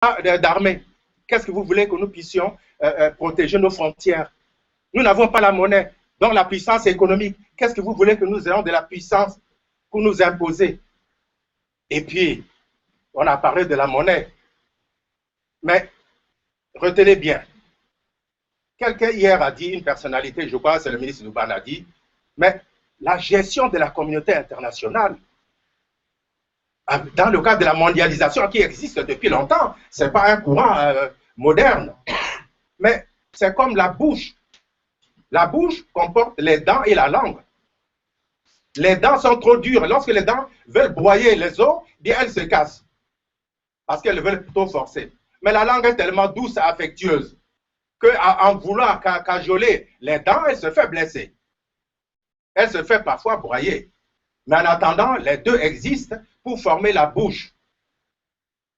d'armée. Qu'est-ce que vous voulez que nous puissions protéger nos frontières? Nous n'avons pas la monnaie, donc la puissance économique. Qu'est-ce que vous voulez que nous ayons de la puissance pour nous imposer? Et puis, on a parlé de la monnaie. Mais retenez bien, quelqu'un hier a dit, une personnalité, je crois, c'est le ministre Louban a dit, mais la gestion de la communauté internationale, dans le cadre de la mondialisation qui existe depuis longtemps, ce n'est pas un courant moderne, mais c'est comme la bouche. La bouche comporte les dents et la langue. Les dents sont trop dures. Lorsque les dents veulent broyer les os, bien elles se cassent parce qu'elles veulent plutôt forcer. Mais la langue est tellement douce et affectueuse qu'en voulant cajoler les dents, elle se fait blesser. Elle se fait parfois broyer. Mais en attendant, les deux existent pour former la bouche.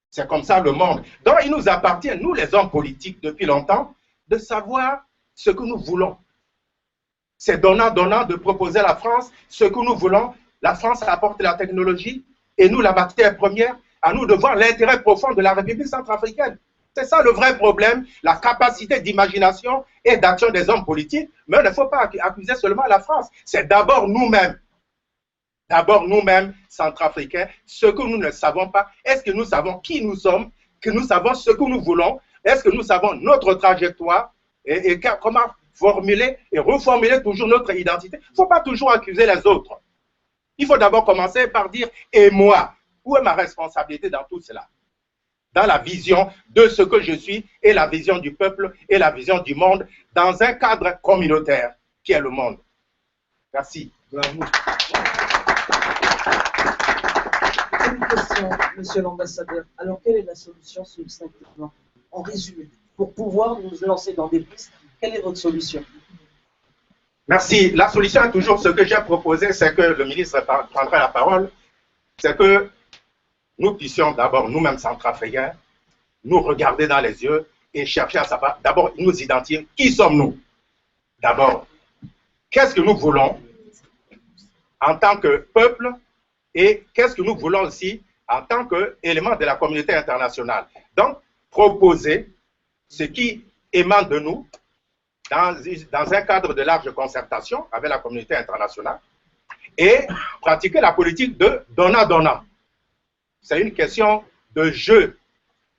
C'est comme ça le monde. Donc, il nous appartient, nous les hommes politiques, depuis longtemps, de savoir ce que nous voulons. C'est donnant-donnant de proposer à la France ce que nous voulons. La France apporte la technologie et nous la matière première. À nous de voir l'intérêt profond de la République centrafricaine. C'est ça le vrai problème, la capacité d'imagination et d'action des hommes politiques. Mais il ne faut pas accuser seulement la France. C'est d'abord nous-mêmes. D'abord nous-mêmes, centrafricains, ce que nous ne savons pas. Est-ce que nous savons qui nous sommes, que nous savons ce que nous voulons? Est-ce que nous savons notre trajectoire et comment formuler et reformuler toujours notre identité? Il ne faut pas toujours accuser les autres. Il faut d'abord commencer par dire « et moi ?» Où est ma responsabilité dans tout cela? Dans la vision de ce que je suis et la vision du peuple et la vision du monde dans un cadre communautaire qui est le monde. Merci. Bravo. Une question, monsieur l'ambassadeur. Alors, quelle est la solution succinctement, en résumé, pour pouvoir nous lancer dans des pistes? Quelle est votre solution? Merci. La solution est toujours ce que j'ai proposé, c'est que le ministre prendra la parole, c'est que nous puissions d'abord, nous-mêmes centrafricains, nous regarder dans les yeux et chercher à savoir, d'abord, nous identifier qui sommes-nous. D'abord, qu'est-ce que nous voulons en tant que peuple et qu'est-ce que nous voulons aussi en tant qu'élément de la communauté internationale. Donc, proposer ce qui émane de nous dans un cadre de large concertation avec la communauté internationale et pratiquer la politique de donnant-donnant. C'est une question de jeu,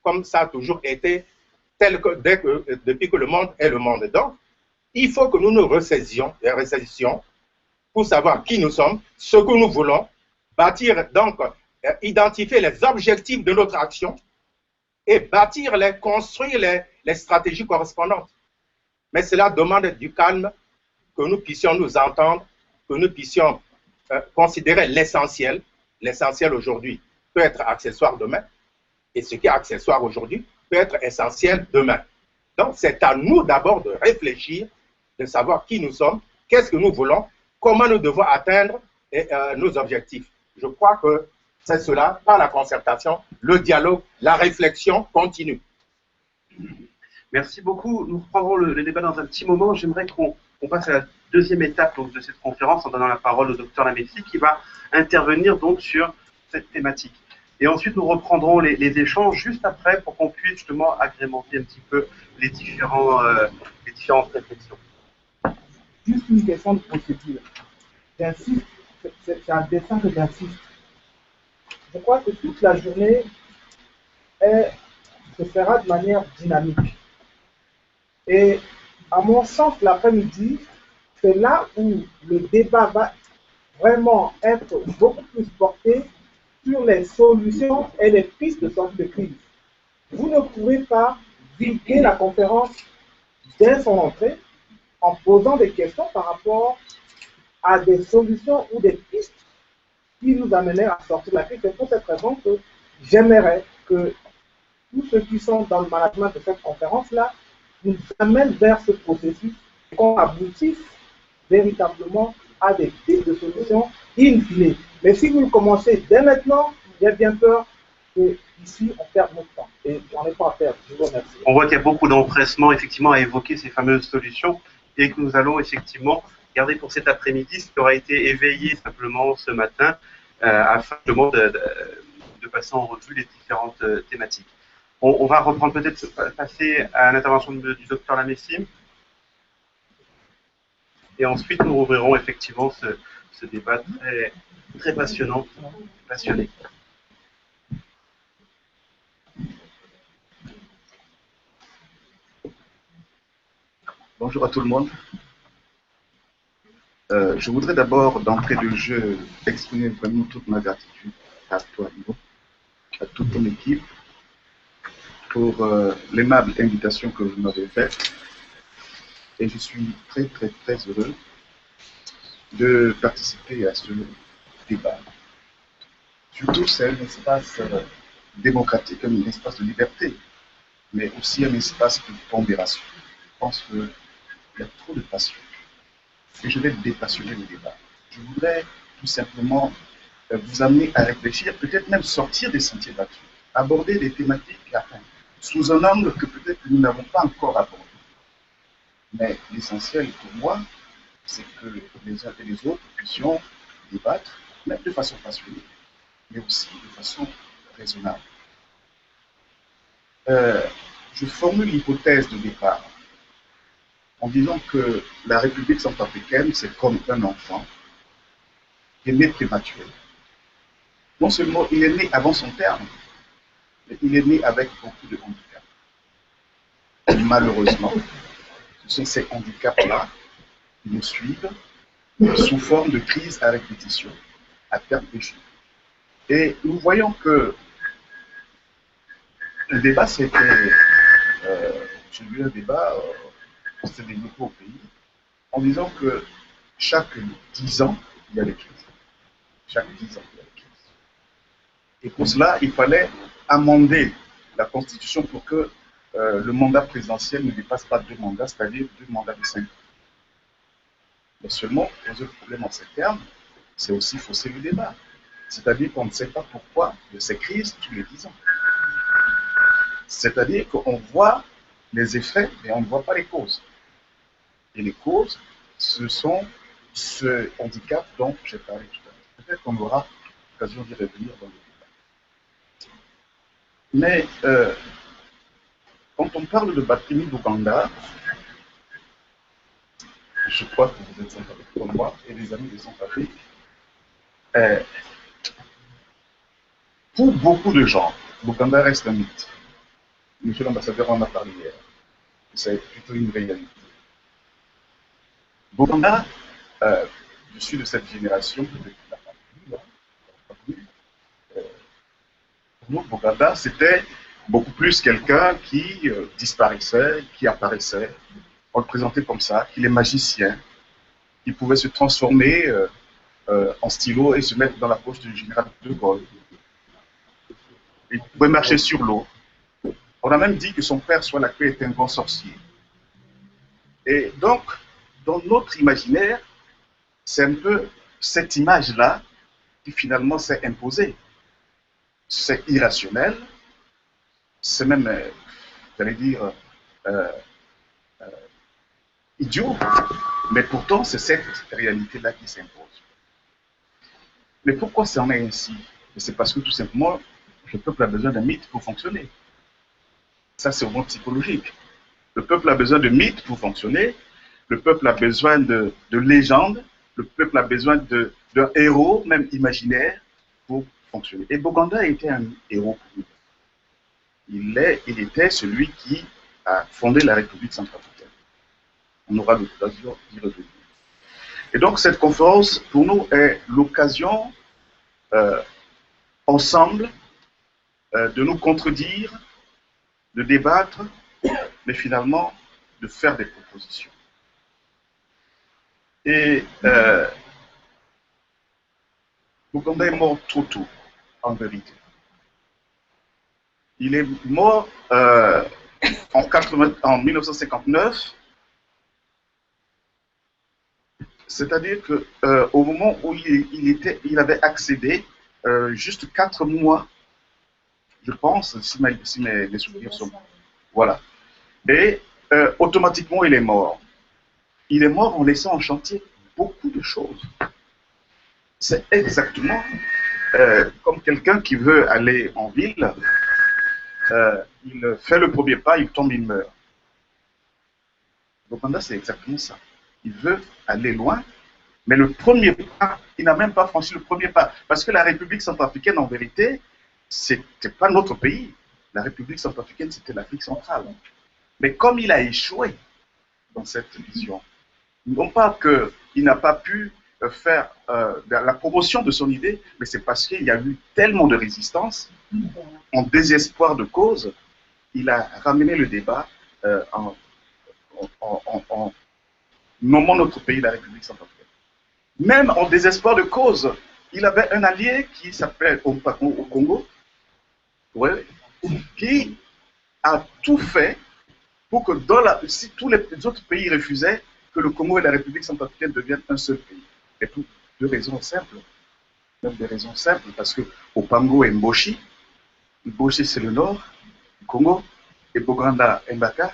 comme ça a toujours été, depuis que le monde est le monde. Donc, il faut que nous nous ressaisissions pour savoir qui nous sommes, ce que nous voulons, bâtir, donc, identifier les objectifs de notre action et bâtir, construire les stratégies correspondantes. Mais cela demande du calme, que nous puissions nous entendre, que nous puissions considérer l'essentiel. L'essentiel aujourd'hui peut être accessoire demain, et ce qui est accessoire aujourd'hui peut être essentiel demain. Donc, c'est à nous d'abord de réfléchir, de savoir qui nous sommes, qu'est-ce que nous voulons, comment nous devons atteindre nos objectifs. Je crois que c'est cela, par la concertation, le dialogue, la réflexion continue. Merci beaucoup. Nous reprendrons le débat dans un petit moment. J'aimerais qu'on passe à la deuxième étape donc, de cette conférence en donnant la parole au docteur Lametti qui va intervenir donc sur cette thématique. Et ensuite, nous reprendrons les échanges juste après pour qu'on puisse justement agrémenter un petit peu les différentes réflexions. Juste une question de procédure. J'insiste, c'est un dessin que j'insiste. Je crois que toute la journée se fera de manière dynamique. Et à mon sens, l'après-midi, c'est là où le débat va vraiment être beaucoup plus porté sur les solutions et les pistes de sortie de crise. Vous ne pouvez pas vider la conférence dès son entrée en posant des questions par rapport à des solutions ou des pistes qui nous amèneraient à sortir de la crise. C'est pour cette raison que j'aimerais que tous ceux qui sont dans le management de cette conférence-là nous amènent vers ce processus et qu'on aboutisse véritablement à des pistes de solutions in fine. Mais si vous le commencez dès maintenant, j'ai bien peur qu'ici, on perde notre temps. Et j'en ai pas à perdre. Je vous remercie. On voit qu'il y a beaucoup d'empressement, effectivement, à évoquer ces fameuses solutions et que nous allons, effectivement, garder pour cet après-midi ce qui aura été éveillé simplement ce matin afin de passer en revue les différentes thématiques. On va reprendre peut-être, passer à l'intervention du docteur Lamessim. Et ensuite, nous rouvrirons effectivement ce débat très, très passionnant, passionné. Bonjour à tout le monde. Je voudrais d'abord, d'entrée de jeu, exprimer vraiment toute ma gratitude à toi, Ivo, à toute ton équipe, pour l'aimable invitation que vous m'avez faite. Et je suis très, très, très heureux de participer à ce débat. Surtout, c'est un espace démocratique, un espace de liberté, mais aussi un espace de pondération. Je pense qu'il y a trop de passion. Et je vais dépassionner le débat. Je voudrais tout simplement vous amener à réfléchir, peut-être même sortir des sentiers battus, aborder des thématiques sous un angle que peut-être nous n'avons pas encore abordé. Mais l'essentiel pour moi, c'est que les uns et les autres puissions débattre, même de façon passionnée, mais aussi de façon raisonnable. Je formule l'hypothèse de départ en disant que la République centrafricaine, c'est comme un enfant qui est né prématuré. Non seulement il est né avant son terme, mais il est né avec beaucoup de handicaps. Et malheureusement, ce sont ces handicaps-là qui nous suivent sous forme de crise à répétition, à terme échu. Et nous voyons que le débat, c'était j'ai lu un débat qui s'est développé au pays en disant que chaque 10 ans, il y a des crises. Chaque 10 ans, il y a des crises. Et pour cela, il fallait amender la Constitution pour que le mandat présidentiel ne dépasse pas 2 mandats, c'est-à-dire 2 mandats de 5 ans. Mais seulement, poser le problème en ces termes, c'est aussi fausser le débat. C'est-à-dire qu'on ne sait pas pourquoi il y a ces crises tous les 10 ans. C'est-à-dire qu'on voit les effets, mais on ne voit pas les causes. Et les causes, ce sont ce handicap dont j'ai parlé tout à l'heure. Peut-être qu'on aura l'occasion d'y revenir dans le débat. Mais quand on parle de Barthélemy d'Ouganda, je crois que vous êtes sympathiques comme moi et les amis de Centrafrique, pour beaucoup de gens, l'Ouganda reste un mythe. Monsieur l'ambassadeur en a parlé hier. C'est plutôt une réalité. L'Ouganda, je suis de cette génération, peut-être qui n'a pas connu. Pour nous, l'Ouganda, c'était beaucoup plus quelqu'un qui disparaissait, qui apparaissait. On le présentait comme ça, qu'il est magicien, qu'il pouvait se transformer en stylo et se mettre dans la poche du général de Gaulle. Il pouvait marcher sur l'eau. On a même dit que son père, Soilakwe, était un grand sorcier. Et donc, dans notre imaginaire, c'est un peu cette image-là qui finalement s'est imposée. C'est irrationnel, c'est même, j'allais dire, idiot, mais pourtant c'est cette réalité-là qui s'impose. Mais pourquoi ça en est ainsi? C'est parce que tout simplement, le peuple a besoin d'un mythe pour fonctionner. Ça, c'est au moins psychologique. Le peuple a besoin de mythes pour fonctionner, le peuple a besoin de légendes, le peuple a besoin d'un héros, même imaginaire, pour fonctionner. Et Boganda était un héros pour nous. Il était celui qui a fondé la République centrafricaine. On aura l'occasion d'y revenir. Et donc, cette conférence, pour nous, est l'occasion, ensemble, de nous contredire, de débattre, mais finalement, de faire des propositions. Et Boganda est mort trop tôt, en vérité. Il est mort en 1959, c'est-à-dire qu'au moment où il avait accédé, juste 4 mois, je pense, si mes souvenirs sont... Voilà. Et automatiquement, il est mort. Il est mort en laissant en chantier beaucoup de choses. C'est exactement comme quelqu'un qui veut aller en ville, il fait le premier pas, il tombe, il meurt. Bokanda, c'est exactement ça. Il veut aller loin, mais le premier pas, il n'a même pas franchi le premier pas. Parce que la République centrafricaine, en vérité, ce n'était pas notre pays. La République centrafricaine, c'était l'Afrique centrale. Mais comme il a échoué dans cette vision, non pas qu'il n'a pas pu faire la promotion de son idée, mais c'est parce qu'il y a eu tellement de résistance, en désespoir de cause, il a ramené le débat en nommant notre pays la République centrafricaine. Même en désespoir de cause, il avait un allié qui s'appelle au Congo, ouais, qui a tout fait pour que si tous les autres pays refusaient, que le Congo et la République centrafricaine deviennent un seul pays. Et pour deux raisons simples. Même des raisons simples, parce que Opango et Mboshi, Mboshi c'est le nord du Congo, et Boganda et Mbaka,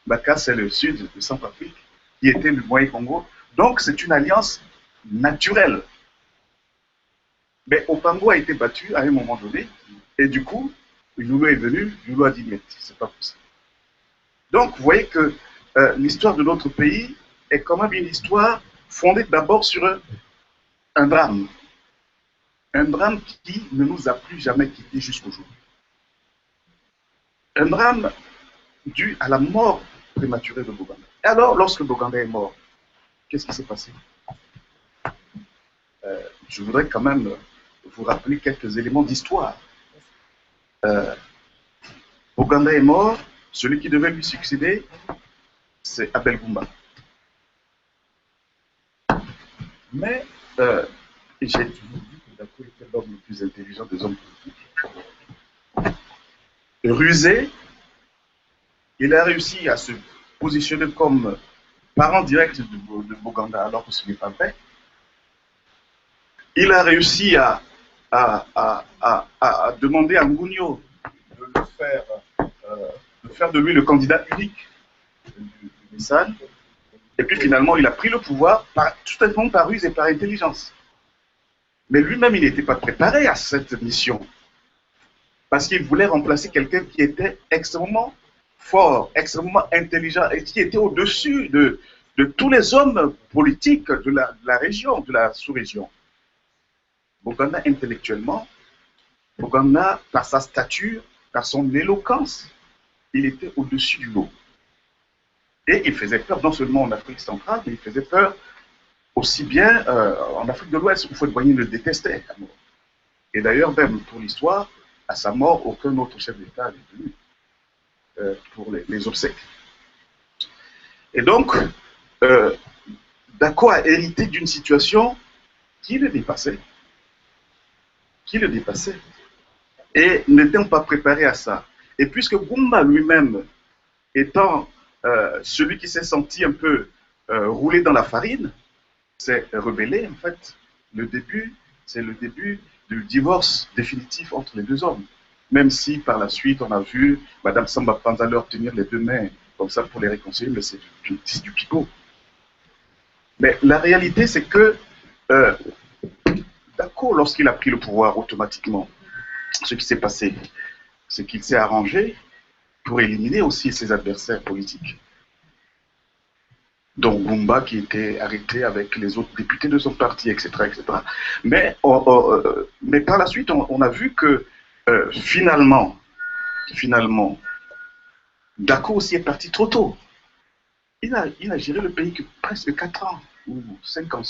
Mbaka c'est le sud de Centrafrique, qui était le Moyen Congo. Donc c'est une alliance naturelle. Mais Opango a été battu à un moment donné, et du coup, Loulou est venu, Loulou a dit, mais c'est pas possible. Donc vous voyez que l'histoire de notre pays est quand même une histoire fondée d'abord sur un drame. Un drame qui ne nous a plus jamais quittés jusqu'aujourd'hui. Un drame dû à la mort prématurée de Boganda. Et alors, lorsque Boganda est mort, qu'est-ce qui s'est passé? Je voudrais quand même vous rappeler quelques éléments d'histoire. Boganda est mort, celui qui devait lui succéder, c'est Abel Goumba. Mais j'ai toujours dit que Dako était l'homme le plus intelligent des hommes politiques. Rusé, il a réussi à se positionner comme parent direct de Boganda alors que ce n'est pas vrai. Il a réussi à demander à Ngounio de faire de lui le candidat unique du Nissan. Et puis finalement, il a pris le pouvoir tout simplement par ruse et par intelligence. Mais lui-même, il n'était pas préparé à cette mission. Parce qu'il voulait remplacer quelqu'un qui était extrêmement fort, extrêmement intelligent, et qui était au-dessus de tous les hommes politiques de la région, de la sous-région. Boganda, intellectuellement, Boganda, par sa stature, par son éloquence, il était au-dessus du lot. Et il faisait peur non seulement en Afrique centrale, mais il faisait peur aussi bien en Afrique de l'Ouest, où Houphouët-Boigny le détestait à mort. Et d'ailleurs, même pour l'histoire, à sa mort, aucun autre chef d'État n'est venu pour les obsèques. Et donc, Dako a hérité d'une situation qui le dépassait. Et n'étant pas préparé à ça. Et puisque Goumba lui-même, étant celui qui s'est senti un peu roulé dans la farine, s'est rebellé, en fait. C'est le début du divorce définitif entre les deux hommes. Même si par la suite, on a vu Mme Samba Panza leur tenir les deux mains comme ça pour les réconcilier, mais c'est du pipeau. Mais la réalité, c'est que Dako, lorsqu'il a pris le pouvoir automatiquement, ce qui s'est passé, c'est qu'il s'est arrangé pour éliminer aussi ses adversaires politiques. Donc Goumba qui était arrêté avec les autres députés de son parti, etc. etc. Mais par la suite, on a vu que finalement, Dako aussi est parti trop tôt. Il a géré le pays que presque 4 ans, ou 5 ans.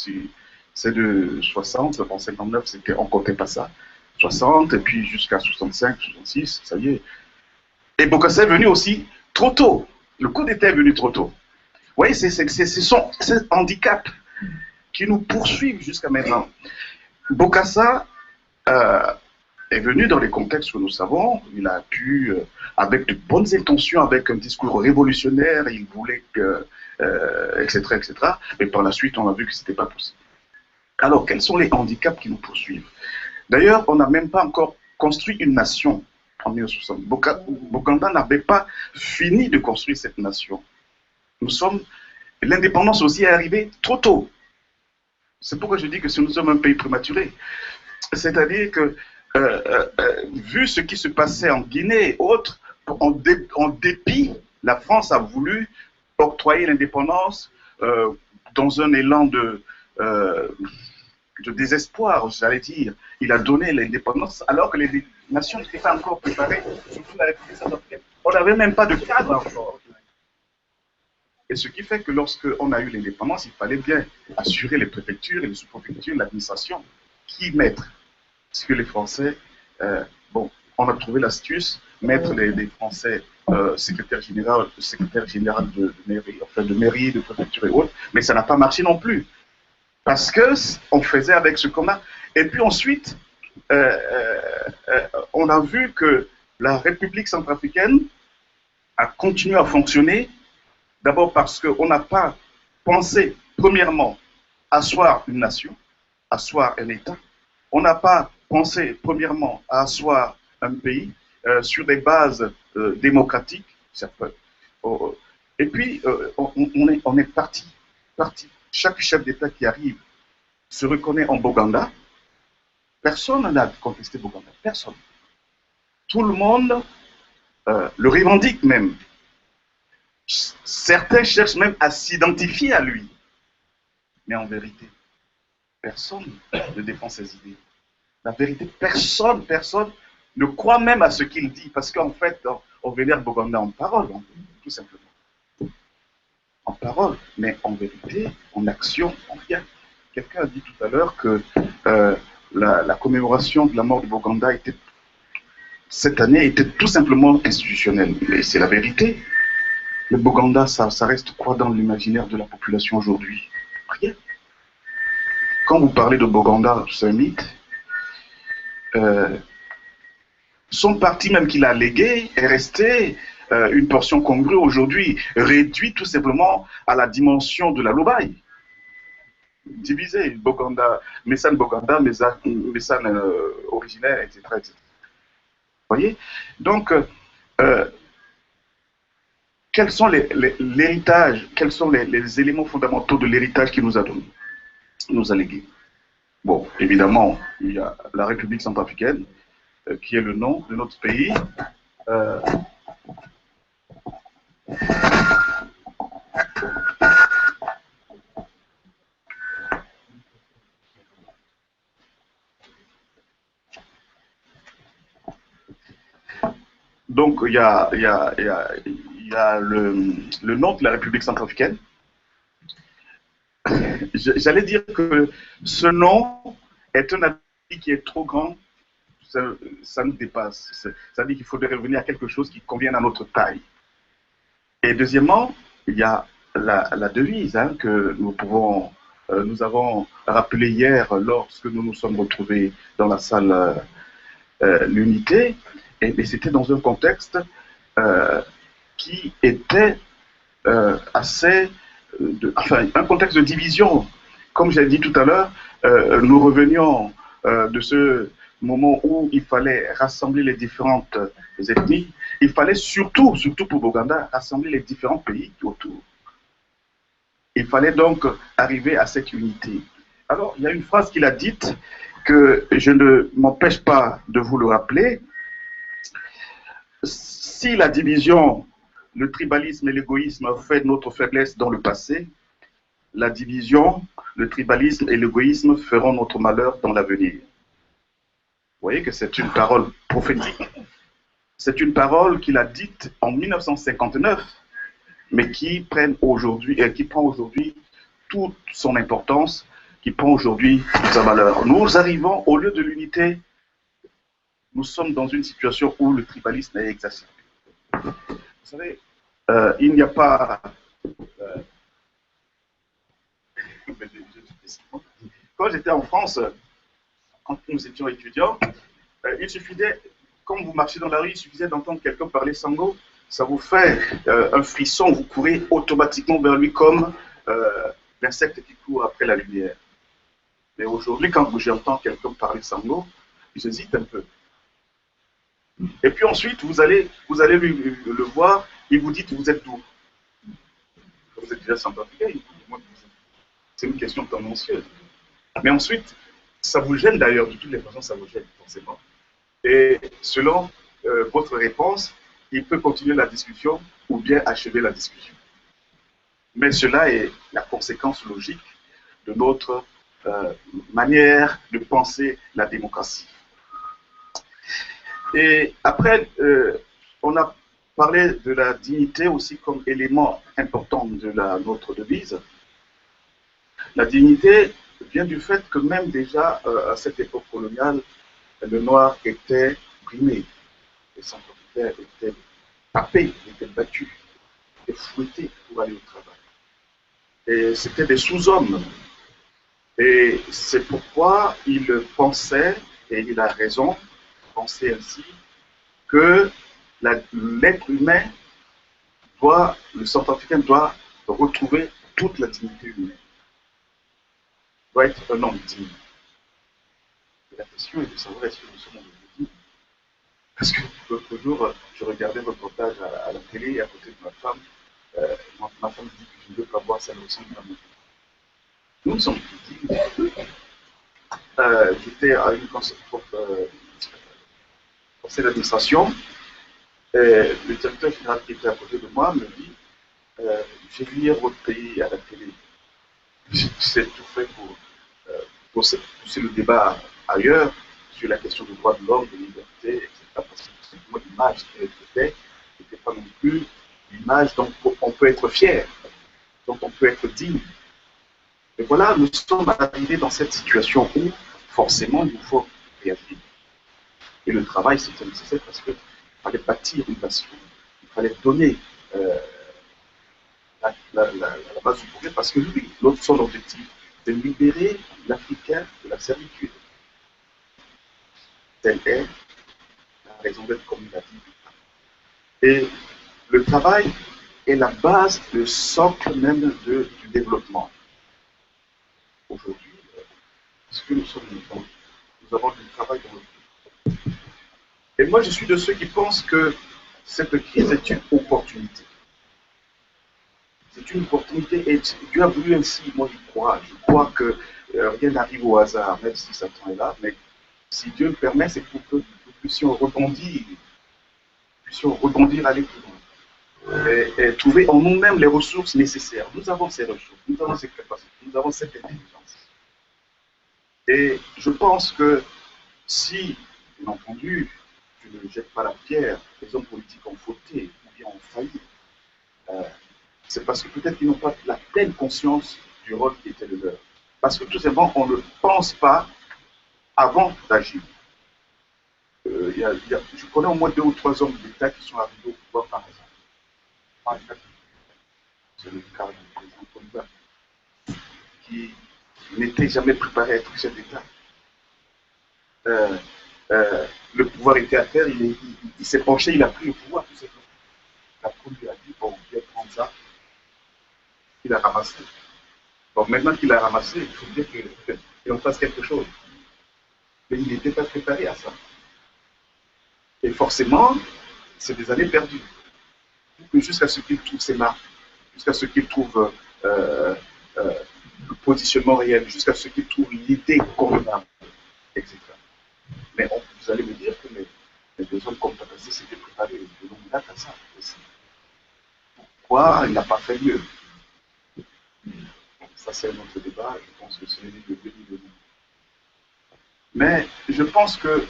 C'est de 60, en 59, on ne comptait pas ça. 60, et puis jusqu'à 65, 66, ça y est. Et Bokassa est venu aussi trop tôt. Le coup d'État est venu trop tôt. Vous voyez, c'est ces handicaps qui nous poursuivent jusqu'à maintenant. Bokassa est venu dans les contextes que nous savons. Il a pu, avec de bonnes intentions, avec un discours révolutionnaire, il voulait que, etc., etc. Mais par la suite, on a vu que ce n'était pas possible. Alors, quels sont les handicaps qui nous poursuivent? D'ailleurs, on n'a même pas encore construit une nation en 1960. Boganda n'avait pas fini de construire cette nation. L'indépendance aussi est arrivée trop tôt. C'est pourquoi je dis que nous sommes un pays prématuré. C'est-à-dire que, vu ce qui se passait en Guinée et autres, en dépit, la France a voulu octroyer l'indépendance dans un élan de désespoir, j'allais dire. Il a donné l'indépendance alors que les nations n'étaient pas encore préparées, surtout la République centrafricaine. On n'avait même pas de cadre encore. Et ce qui fait que lorsqu'on a eu l'indépendance, il fallait bien assurer les préfectures et les sous-préfectures, l'administration. Qui mettre? Parce que les Français, bon, on a trouvé l'astuce, mettre les Français secrétaire général de mairie, enfin de mairie, de préfecture et autres, mais ça n'a pas marché non plus. Parce qu'on faisait avec ce qu'on a. Et puis ensuite, on a vu que la République centrafricaine a continué à fonctionner, d'abord parce qu'on n'a pas pensé, premièrement, asseoir une nation, asseoir un État. On n'a pas pensé, premièrement, à asseoir un pays sur des bases démocratiques. Et puis, on est parti. Chaque chef d'État qui arrive se reconnaît en Boganda. Personne n'a contesté Boganda. Personne. Tout le monde le revendique même. Certains cherchent même à s'identifier à lui. Mais en vérité, personne ne défend ses idées. La vérité, personne ne croit même à ce qu'il dit. Parce qu'en fait, on vénère Boganda en parole, tout simplement. En parole, mais en vérité, en action, en rien. Quelqu'un a dit tout à l'heure que la commémoration de la mort de Boganda cette année était tout simplement institutionnelle. Et c'est la vérité. Le Boganda, ça reste quoi dans l'imaginaire de la population aujourd'hui? Rien. Quand vous parlez de Boganda, c'est un mythe. Son parti même qu'il a légué est resté une portion congrue aujourd'hui, réduit tout simplement à la dimension de la Lobaye. Divisé, Boganda, Messane Boganda, Messane originaire, etc., etc. Vous voyez? Donc, quels sont l'héritage, quels sont les éléments fondamentaux de l'héritage qu'il nous a donné, nous a légué? Bon, évidemment, il y a la République centrafricaine, qui est le nom de notre pays. Donc, il y a le nom de la République centrafricaine. J'allais dire que ce nom est un appui qui est trop grand, ça nous dépasse. Ça veut dire qu'il faudrait revenir à quelque chose qui convienne à notre taille. Et deuxièmement, il y a la devise que nous avons rappelée hier lorsque nous nous sommes retrouvés dans la salle l'unité. Et c'était dans un contexte qui était assez... un contexte de division. Comme j'ai dit tout à l'heure, nous revenions de ce moment où il fallait rassembler les différentes ethnies. Il fallait surtout pour Boganda, rassembler les différents pays autour. Il fallait donc arriver à cette unité. Alors, il y a une phrase qu'il a dite que je ne m'empêche pas de vous le rappeler. Si la division, le tribalisme et l'égoïsme ont fait notre faiblesse dans le passé, la division, le tribalisme et l'égoïsme feront notre malheur dans l'avenir. Vous voyez que c'est une parole prophétique. C'est une parole qu'il a dite en 1959, mais qui prend aujourd'hui toute son importance, qui prend aujourd'hui sa valeur. Nous arrivons, au lieu de l'unité, nous sommes dans une situation où le tribalisme est exacerbé. Vous savez, il n'y a pas... Quand j'étais en France, quand nous étions étudiants, il suffisait, quand vous marchez dans la rue, il suffisait d'entendre quelqu'un parler sango, ça vous fait un frisson, vous courez automatiquement vers lui comme l'insecte qui court après la lumière. Mais aujourd'hui, quand j'entends quelqu'un parler sango, j'hésite un peu. Et puis ensuite, vous allez le voir, il vous dit, vous êtes d'où? Vous êtes déjà centrafricain, c'est une question tendancieuse. Mais ensuite, ça vous gêne d'ailleurs, de toutes les façons, ça vous gêne forcément. Et selon votre réponse, il peut continuer la discussion ou bien achever la discussion. Mais cela est la conséquence logique de notre manière de penser la démocratie. Et après, on a parlé de la dignité aussi comme élément important de notre devise. La dignité vient du fait que même déjà à cette époque coloniale, le noir était brimé, les sans-papiers étaient tapés, étaient battus, étaient fouettés pour aller au travail. Et c'était des sous-hommes. Et c'est pourquoi il pensait, et il a raison de penser ainsi, que l'être humain le centrafricain doit retrouver toute la dignité humaine. Doit être un homme digne. Et la question est de savoir est-ce que nous sommes dignes. Parce que l'autre jour, je regardais un reportage à la télé et à côté de ma femme, ma femme dit que je ne veux pas voir ça, elle ressemble à moi. Nous sommes dignes. J'étais à une conseil d'administration. Le directeur général qui était à côté de moi me dit j'ai vu hier votre pays à la télé. C'est tout fait pour pousser le débat ailleurs sur la question du droit de l'homme, de liberté, etc. Parce que simplement l'image qui était n'était pas non plus l'image dont on peut être fier, dont on peut être digne. Et voilà, nous sommes arrivés dans cette situation où forcément il nous faut réagir. Et le travail, c'était nécessaire parce qu'il fallait bâtir une nation, il fallait donner la base du progrès, parce que lui, son objectif, c'est de libérer l'Africain de la servitude. Telle est la raison d'être, comme il a dit. Et le travail est la base, le socle même du développement. Aujourd'hui, ce que nous sommes, nous avons du travail dans notre vie. Et moi, je suis de ceux qui pensent que cette crise est une opportunité. C'est une opportunité et Dieu a voulu ainsi, moi j'y crois. Je crois que rien n'arrive au hasard, même si Satan est là, mais si Dieu le permet, c'est pour que nous puissions rebondir, aller plus loin. Et trouver en nous-mêmes les ressources nécessaires. Nous avons ces ressources, nous avons ces capacités, nous avons cette intelligence. Et je pense que si, bien entendu, tu ne jettes pas la pierre, les hommes politiques ont fauté ou bien ont failli, c'est parce que peut-être qu'ils n'ont pas la pleine conscience du rôle qui était le leur. Parce que tout simplement, on ne pense pas avant d'agir. Je connais au moins 2 ou 3 hommes d'État qui sont arrivés au pouvoir par exemple. C'est le cas du président Kondba, qui n'était jamais préparé à être chef d'État. Le pouvoir était à terre, il s'est penché, il a pris le pouvoir, tout simplement. La cour lui a dit, bon, viens prendre ça. Il a ramassé. Bon, maintenant qu'il a ramassé, il faut dire qu'il en fasse quelque chose. Mais il n'était pas préparé à ça. Et forcément, c'est des années perdues. Jusqu'à ce qu'il trouve ses marques, jusqu'à ce qu'il trouve le positionnement réel, jusqu'à ce qu'il trouve l'idée convenable, etc. Mais vous allez me dire que les hommes comme Tabazi s'étaient préparés de longue date à ça aussi. Pourquoi il n'a pas fait mieux? Ça, c'est un autre débat. Je pense que c'est le début de nous. Mais je pense que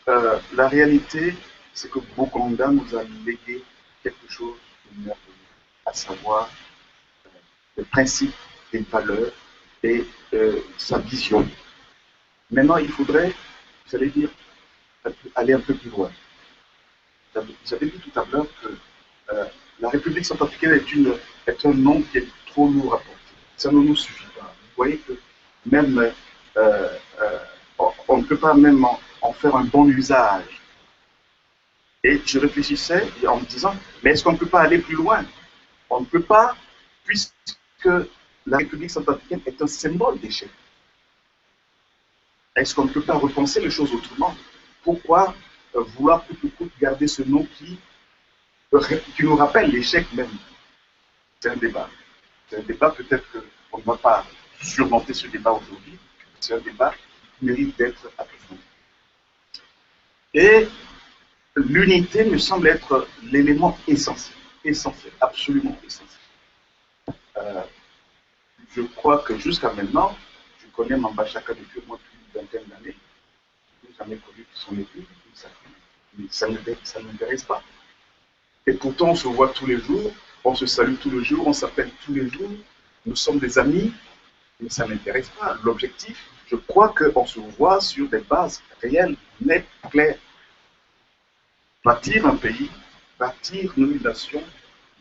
la réalité, c'est que Bokanda nous a légué quelque chose de merveilleux, à savoir les principes, les valeurs et sa vision. Maintenant, il faudrait, j'allais dire, aller un peu plus loin. J'avais dit tout à l'heure que la République centrafricaine est un nom qui est trop lourd à porter. Ça ne nous suffit pas. Vous voyez que même on ne peut pas même en faire un bon usage. Et je réfléchissais en me disant, mais est-ce qu'on ne peut pas aller plus loin? On ne peut pas, puisque la République centrafricaine est un symbole d'échec. Est-ce qu'on ne peut pas repenser les choses autrement? Pourquoi vouloir coûte que coûte garder ce nom qui nous rappelle l'échec même? C'est un débat. C'est un débat, peut-être qu'on ne va pas surmonter ce débat aujourd'hui. C'est un débat qui mérite d'être approfondi. Et l'unité me semble être l'élément essentiel, absolument essentiel. Je crois que jusqu'à maintenant, je connais Mamba Chaka depuis au moins plus d'une vingtaine d'années. Je n'ai jamais connu son époux, ça ne m'intéresse pas. Et pourtant, on se voit tous les jours, on se salue tous les jours, on s'appelle tous les jours, nous sommes des amis, mais ça ne m'intéresse pas. L'objectif, je crois qu'on se voit sur des bases réelles, nettes, claires. Bâtir un pays, bâtir une nation,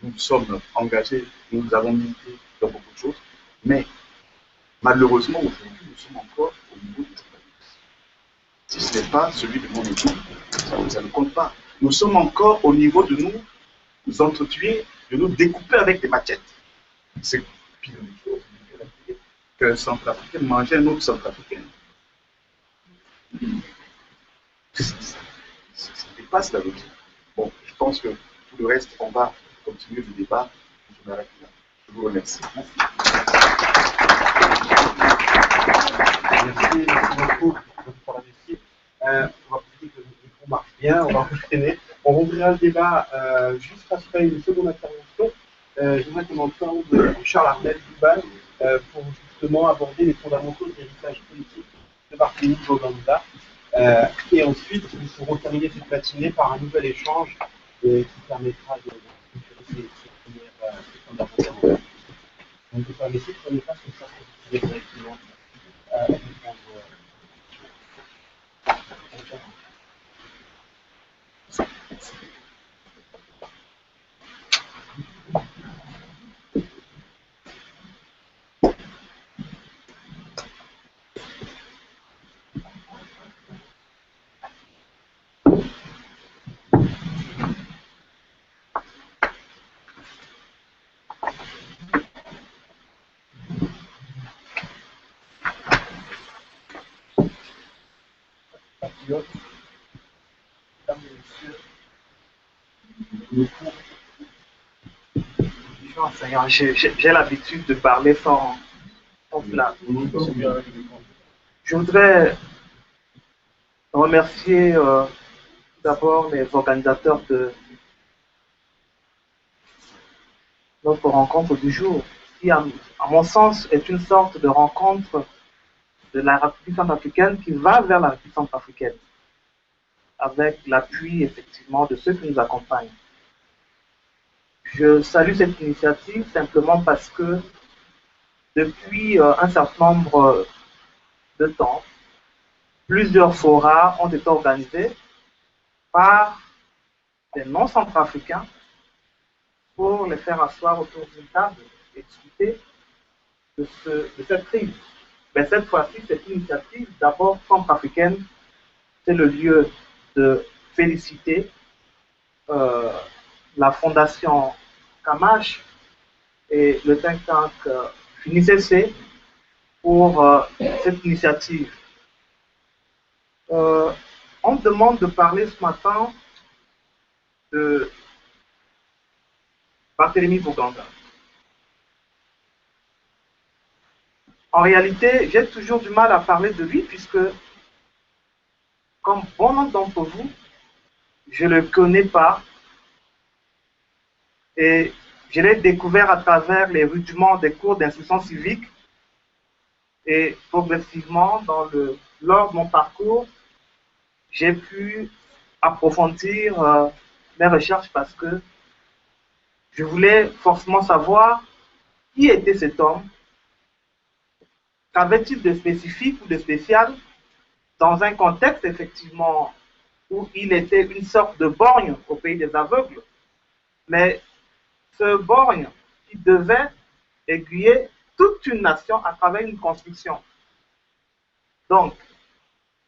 nous sommes engagés, nous avons milité dans beaucoup de choses, mais malheureusement, aujourd'hui, nous sommes encore au niveau du journalisme. Si ce n'est pas celui de mon équipe, ça ne compte pas. Nous sommes encore au niveau de nous entretuer, de nous découper avec des machettes. C'est pire une chose qu'un Centrafricain mangeait un autre Centrafricain. Ça dépasse la logique. Bon, je pense que tout le reste, on va continuer le débat. Je m'arrête là. Je vous remercie. Merci beaucoup pour la réussite. On va dire que le micro marche bien, on va enchaîner. On ouvrira le débat juste après une seconde intervention. J'aimerais qu'on entende Charles Armel Duval pour justement aborder les fondamentaux de l'héritage politique de Barthélémy Boganda. Et ensuite, nous pourrons terminer cette matinée par un nouvel échange qui permettra de clôturer ces fondamentaux. Donc, je vais laisser prenez pas sur ça pour directement répondre. J'ai l'habitude de parler sans flamme. Je voudrais remercier d'abord les organisateurs de notre rencontre du jour, qui, à mon sens, est une sorte de rencontre de la République centrafricaine qui va vers la République centrafricaine, avec l'appui effectivement de ceux qui nous accompagnent. Je salue cette initiative simplement parce que depuis un certain nombre de temps, plusieurs forats ont été organisés par des non-centrafricains pour les faire asseoir autour d'une table et discuter de cette crise. Mais cette fois-ci, cette initiative, d'abord centrafricaine, c'est le lieu de féliciter la fondation Kamash et le think tank FINICC pour cette initiative. On me demande de parler ce matin de Barthélémy Boganda. En réalité, j'ai toujours du mal à parler de lui puisque, comme bon nombre d'entre vous, je ne le connais pas et je l'ai découvert à travers les rudiments des cours d'instruction civique et progressivement, lors de mon parcours, j'ai pu approfondir mes recherches parce que je voulais forcément savoir qui était cet homme, qu'avait-il de spécifique ou de spécial dans un contexte effectivement où il était une sorte de borgne au pays des aveugles, mais ce borgne qui devait aiguiller toute une nation à travers une construction. Donc,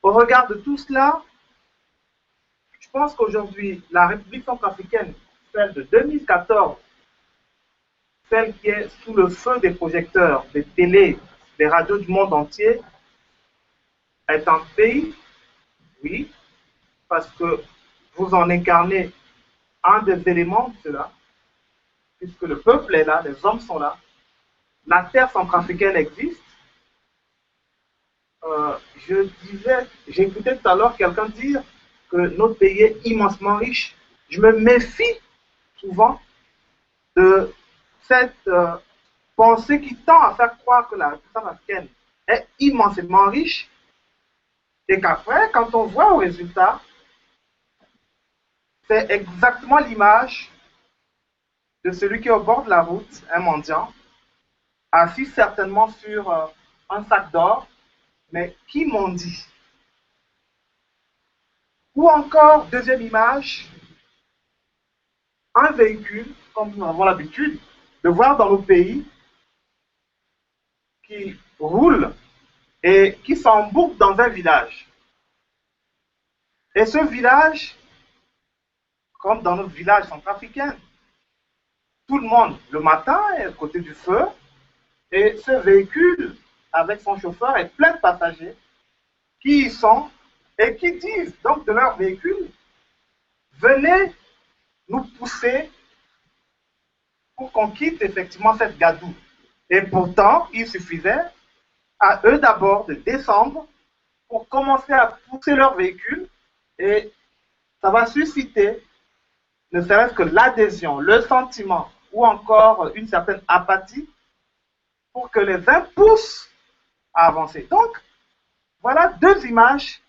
au regard de tout cela, je pense qu'aujourd'hui, la République centrafricaine, celle de 2014, celle qui est sous le feu des projecteurs, des télés, des radios du monde entier, est un pays, oui, parce que vous en incarnez un des éléments de cela, puisque le peuple est là, les hommes sont là, la terre centrafricaine existe. J'écoutais tout à l'heure quelqu'un dire que notre pays est immensement riche. Je me méfie souvent de cette pensée qui tend à faire croire que la puissance africaine est immensément riche et qu'après, quand on voit au résultat, c'est exactement l'image de celui qui est au bord de la route, un mendiant, assis certainement sur un sac d'or, mais qui mendie. Ou encore, deuxième image, un véhicule, comme nous avons l'habitude de voir dans nos pays, qui roule et qui s'emboucle dans un village. Et ce village, comme dans notre village centrafricain, tout le monde, le matin, est à côté du feu, et ce véhicule, avec son chauffeur, est plein de passagers qui y sont et qui disent donc de leur véhicule, venez nous pousser pour qu'on quitte effectivement cette gadoue. Et pourtant, il suffisait à eux d'abord de descendre pour commencer à pousser leur véhicule et ça va susciter ne serait-ce que l'adhésion, le sentiment ou encore une certaine apathie pour que les uns poussent à avancer. Donc, voilà deux images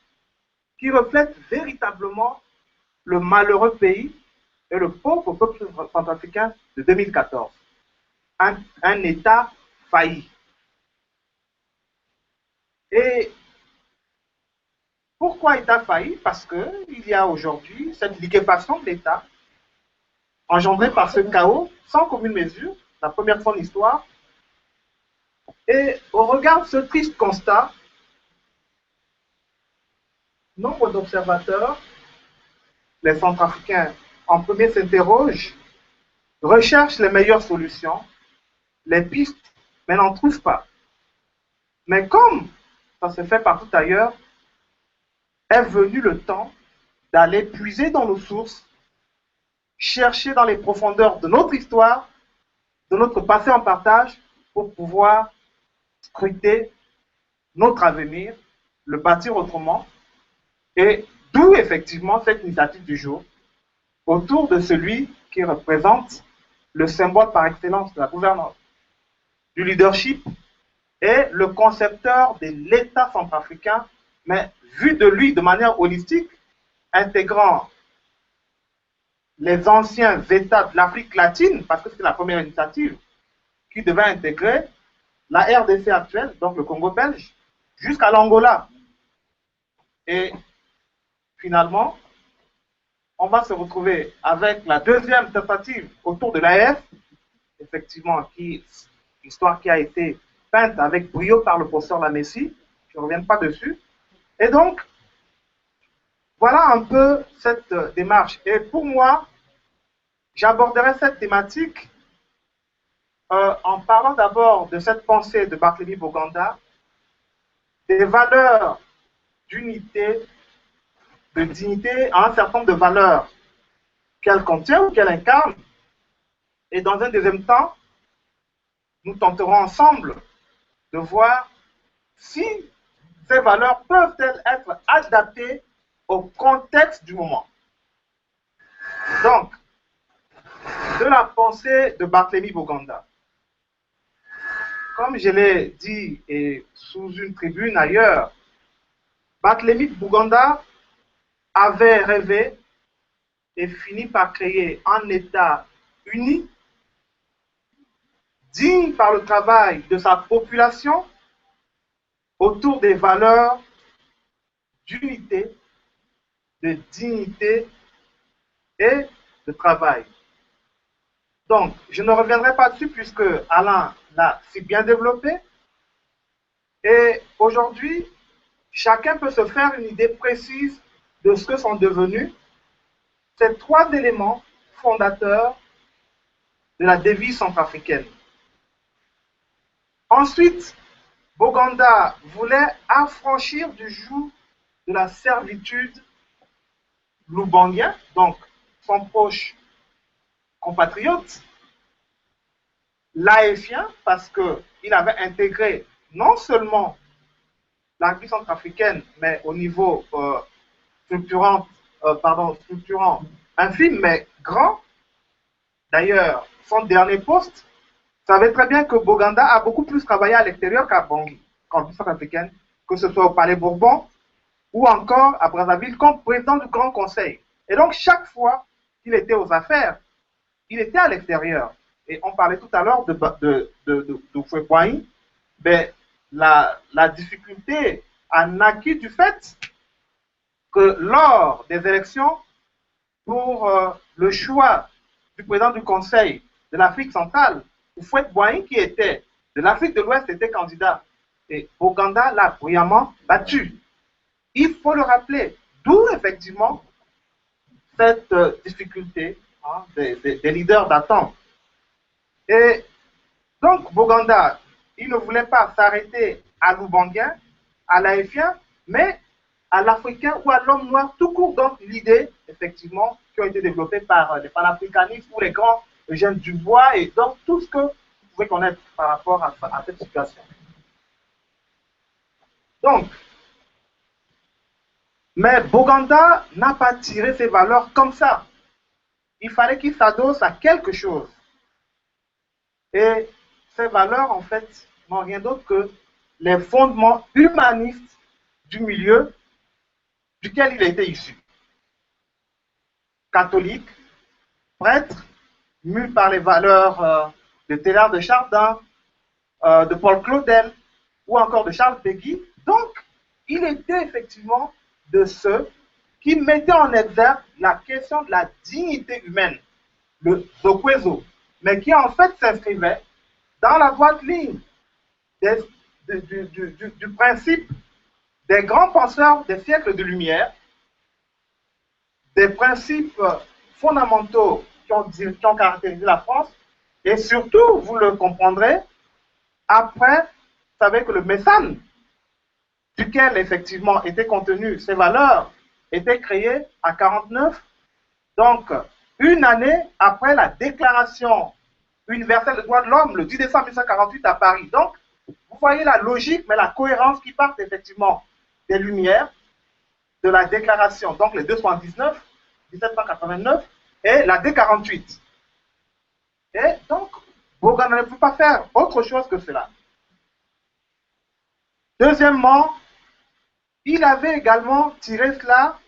qui reflètent véritablement le malheureux pays et le pauvre peuple centrafricain de 2014. Un État failli. Et pourquoi État failli? Parce qu'il y a aujourd'hui cette liquéfaction de l'État engendrée par ce chaos sans commune mesure, la première fois de l'histoire. Et au regard de ce triste constat, nombre d'observateurs, les Centrafricains en premier s'interrogent, recherchent les meilleures solutions, les pistes, mais n'en trouvent pas. Mais comme ça se fait partout ailleurs, est venu le temps d'aller puiser dans nos sources, chercher dans les profondeurs de notre histoire, de notre passé en partage, pour pouvoir scruter notre avenir, le bâtir autrement, et d'où effectivement cette initiative du jour, autour de celui qui représente le symbole par excellence de la gouvernance, du leadership, et le concepteur de l'État centrafricain, mais vu de lui de manière holistique, intégrant les anciens États de l'Afrique latine, parce que c'est la première initiative, qui devait intégrer la RDC actuelle, donc le Congo belge, jusqu'à l'Angola. Et finalement, on va se retrouver avec la deuxième tentative autour de l'AEF, effectivement, histoire qui a été peinte avec brio par le professeur Lamessi, je ne reviens pas dessus. Et donc, voilà un peu cette démarche. Et pour moi, j'aborderai cette thématique en parlant d'abord de cette pensée de Barthélemy Boganda, des valeurs d'unité, de dignité, un certain nombre de valeurs qu'elle contient ou qu'elle incarne. Et dans un deuxième temps, nous tenterons ensemble de voir si ces valeurs peuvent-elles être adaptées au contexte du moment. Donc, de la pensée de Barthélemy Boganda. Comme je l'ai dit et sous une tribune ailleurs, Barthélemy Boganda avait rêvé et fini par créer un État uni, digne par le travail de sa population, autour des valeurs d'unité, de dignité et de travail. Donc, je ne reviendrai pas dessus puisque Alain l'a si bien développé. Et aujourd'hui, chacun peut se faire une idée précise de ce que sont devenus ces trois éléments fondateurs de la devise centrafricaine. Ensuite, Boganda voulait affranchir du joug de la servitude loubanguien, donc son proche compatriote, l'AFien, parce qu'il avait intégré non seulement la République centrafricaine, mais au niveau structurant structurant infime, mais grand. D'ailleurs, son dernier poste savait très bien que Boganda a beaucoup plus travaillé à l'extérieur qu'à Bangui, qu'en puissance africaine, que ce soit au Palais Bourbon ou encore à Brazzaville comme président du Grand Conseil. Et donc, chaque fois qu'il était aux affaires, il était à l'extérieur. Et on parlait tout à l'heure de Houphouët-Boigny. Ben, la difficulté a naquit du fait que lors des élections pour le choix du président du Conseil de l'Afrique centrale, Houphouët-Boigny, qui était de l'Afrique de l'Ouest, était candidat. Et Boganda l'a brillamment battu. Il faut le rappeler. D'où effectivement cette difficulté des leaders d'attente. Et donc Boganda, il ne voulait pas s'arrêter à l'Oubanguin, à l'Haïtien, mais à l'Africain ou à l'homme noir tout court. Donc l'idée, effectivement, qui a été développée par les panafricanistes ou les grands Eugène Dubois, et donc tout ce que vous pouvez connaître par rapport à cette situation. Donc, mais Boganda n'a pas tiré ses valeurs comme ça. Il fallait qu'il s'adosse à quelque chose. Et ces valeurs, en fait, n'ont rien d'autre que les fondements humanistes du milieu duquel il était issu. Catholique, prêtre, mu par les valeurs de Teilhard de Chardin, de Paul Claudel ou encore de Charles Péguy. Donc, il était effectivement de ceux qui mettaient en exergue la question de la dignité humaine, le Zokwezo, mais qui en fait s'inscrivait dans la droite ligne du principe des grands penseurs des siècles de lumière, des principes fondamentaux qui ont caractérisé la France, et surtout, vous le comprendrez, après, vous savez que le Messane, duquel effectivement étaient contenues ces valeurs, était créé à 1949, donc une année après la déclaration universelle des droits de l'homme, le 10 décembre 1948 à Paris. Donc, vous voyez la logique, mais la cohérence qui part effectivement des Lumières, de la déclaration, donc les 219, 1789, et la D48. Et donc, Boganda ne peut pas faire autre chose que cela. Deuxièmement, il avait également tiré cela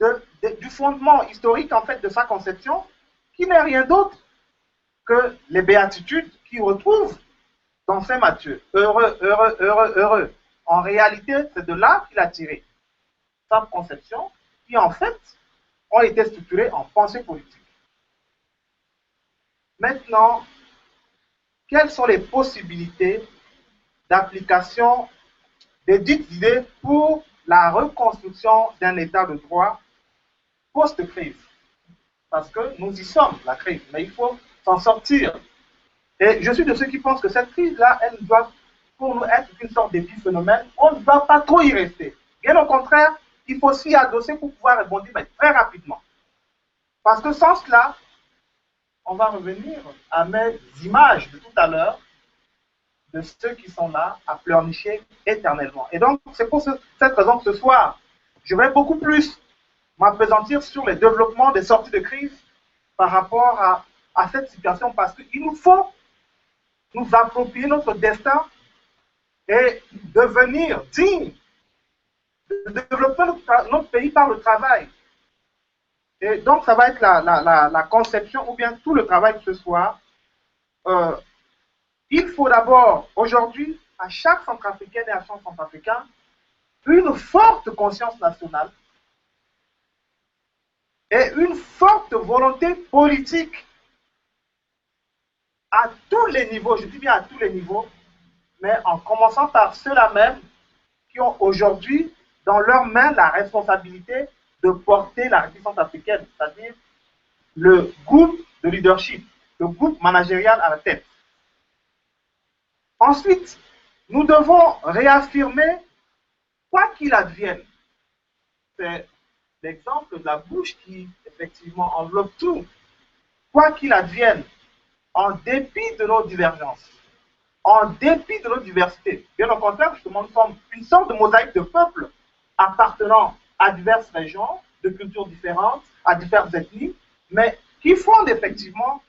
du fondement historique en fait de sa conception, qui n'est rien d'autre que les béatitudes qu'il retrouve dans Saint Matthieu. Heureux, heureux, heureux, heureux. En réalité, c'est de là qu'il a tiré sa conception, qui en fait ont été structurées en pensée politique. Maintenant, quelles sont les possibilités d'application des dites idées pour la reconstruction d'un état de droit post-crise? Parce que nous y sommes, la crise, mais il faut s'en sortir. Et je suis de ceux qui pensent que cette crise-là, elle doit, pour nous, être une sorte d'épiphénomène. On ne doit pas trop y rester. Bien au contraire, il faut s'y adosser pour pouvoir répondre, mais très rapidement. Parce que sans cela, on va revenir à mes images de tout à l'heure, de ceux qui sont là à pleurnicher éternellement. Et donc, c'est pour cette raison que ce soir, je vais beaucoup plus m'appesantir sur les développements des sorties de crise par rapport à cette situation, parce qu'il nous faut nous approprier notre destin et devenir dignes de développer notre pays par le travail. Et donc, ça va être la conception ou bien tout le travail de ce soir. Il faut d'abord, aujourd'hui, à chaque centrafricaine et à chaque centrafricain, une forte conscience nationale et une forte volonté politique à tous les niveaux, je dis bien à tous les niveaux, mais en commençant par ceux-là même qui ont aujourd'hui dans leurs mains la responsabilité de porter la République africaine, c'est-à-dire le groupe de leadership, le groupe managérial à la tête. Ensuite, nous devons réaffirmer, quoi qu'il advienne, c'est l'exemple de la bouche qui effectivement enveloppe tout, quoi qu'il advienne, en dépit de nos divergences, en dépit de nos diversités. Bien au contraire, justement, nous sommes une sorte de mosaïque de peuples appartenant à diverses régions, de cultures différentes, à diverses ethnies, mais qui fondent effectivement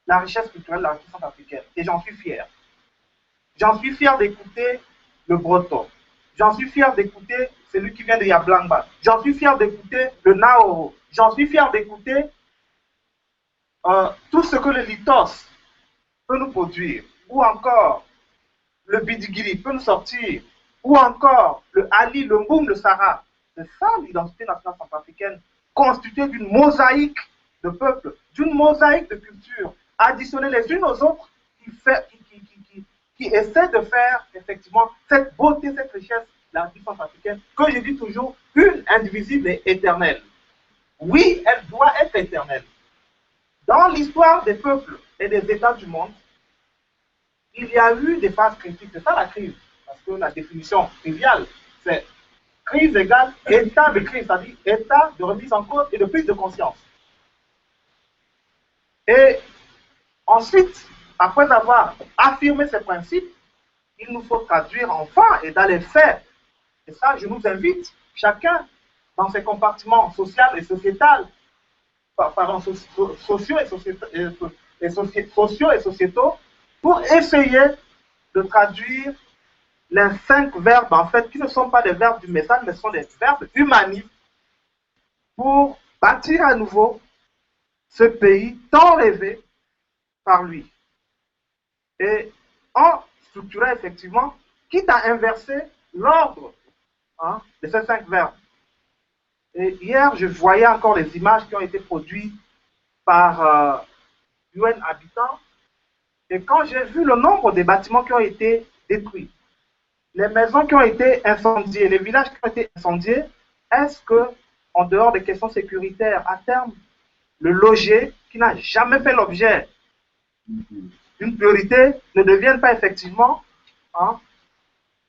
la richesse culturelle de la République centrafricaine. Et j'en suis fier. J'en suis fier d'écouter le breton. J'en suis fier d'écouter celui qui vient de Yablangba. J'en suis fier d'écouter le Naoro. J'en suis fier d'écouter tout ce que le Litos peut nous produire. Ou encore le Bidigiri peut nous sortir. Ou encore le Ali, le Mboum, le Sahara. C'est ça l'identité nationale centrafricaine, constituée d'une mosaïque de peuples, d'une mosaïque de cultures, additionnées les unes aux autres, qui essaie de faire effectivement cette beauté, cette richesse de la République centrafricaine, que je dis toujours, une, indivisible et éternelle. Oui, elle doit être éternelle. Dans l'histoire des peuples et des États du monde, il y a eu des phases critiques. C'est ça la crise, parce que la définition triviale, c'est crise égale état de crise, c'est-à-dire état de remise en cause et de prise de conscience. Et ensuite, après avoir affirmé ces principes, il nous faut traduire enfin et dans les faits. Et ça, je nous invite, chacun, dans ses compartiments sociaux et sociétals, sociaux et sociétaux, pour essayer de traduire les 5 verbes, en fait, qui ne sont pas des verbes du message, mais sont des verbes humanistes, pour bâtir à nouveau ce pays tant rêvé par lui. Et en structurant effectivement, quitte à inverser l'ordre de ces 5 verbes. Et hier, je voyais encore les images qui ont été produites par UN Habitat. Et quand j'ai vu le nombre de bâtiments qui ont été détruits, les maisons qui ont été incendiées, les villages qui ont été incendiés, est-ce que, en dehors des questions sécuritaires, à terme, le loger, qui n'a jamais fait l'objet d'une priorité, ne devienne pas effectivement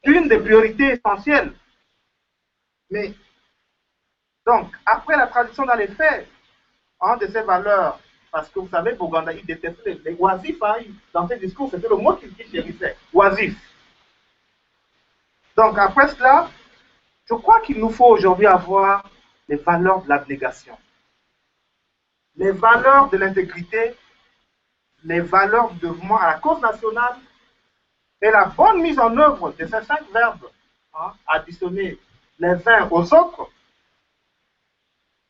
une des priorités essentielles? Mais, donc, après la traduction dans les faits de ces valeurs, parce que vous savez, Boganda, il détestait les oisifs, dans ses discours, c'était le mot qu'il chérissait, oisif. Donc, après cela, je crois qu'il nous faut aujourd'hui avoir les valeurs de l'abnégation, les valeurs de l'intégrité, les valeurs du dévouement à la cause nationale et la bonne mise en œuvre de ces 5 verbes additionnés les uns aux autres.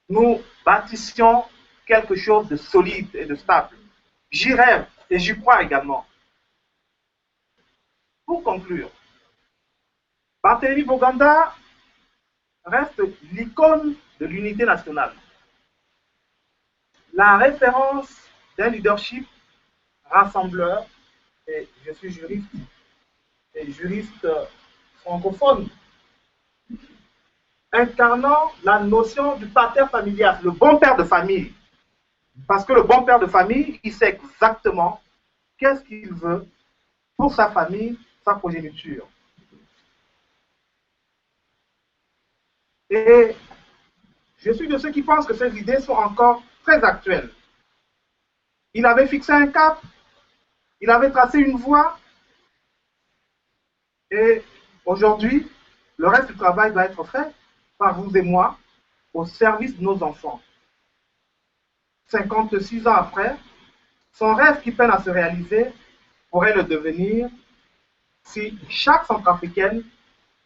Nous bâtissions quelque chose de solide et de stable. J'y rêve et j'y crois également. Pour conclure, Barthélémy Boganda reste l'icône de l'unité nationale, la référence d'un leadership rassembleur, et je suis juriste, et juriste francophone, incarnant la notion du pater familias, le bon père de famille. Parce que le bon père de famille, il sait exactement qu'est-ce qu'il veut pour sa famille, sa progéniture. Et je suis de ceux qui pensent que ces idées sont encore très actuelles. Il avait fixé un cap, il avait tracé une voie, et aujourd'hui, le reste du travail doit être fait par vous et moi, au service de nos enfants. 56 ans après, son rêve qui peine à se réaliser pourrait le devenir si chaque Centrafricaine,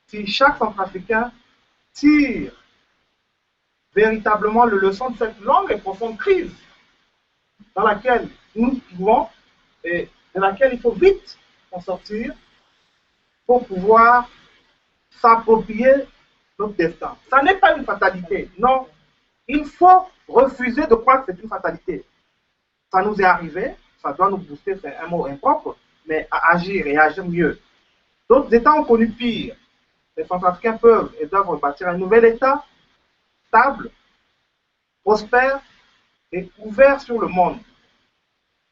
si chaque Centrafricain tire véritablement le leçon de cette longue et profonde crise dans laquelle nous pouvons et de laquelle il faut vite en sortir pour pouvoir s'approprier notre destin. Ça n'est pas une fatalité, non. Il faut refuser de croire que c'est une fatalité. Ça nous est arrivé, ça doit nous booster, c'est un mot impropre, mais à agir et agir mieux. D'autres États ont connu pire. Les Centrafricains peuvent et doivent rebâtir un nouvel État stable, prospère et ouvert sur le monde.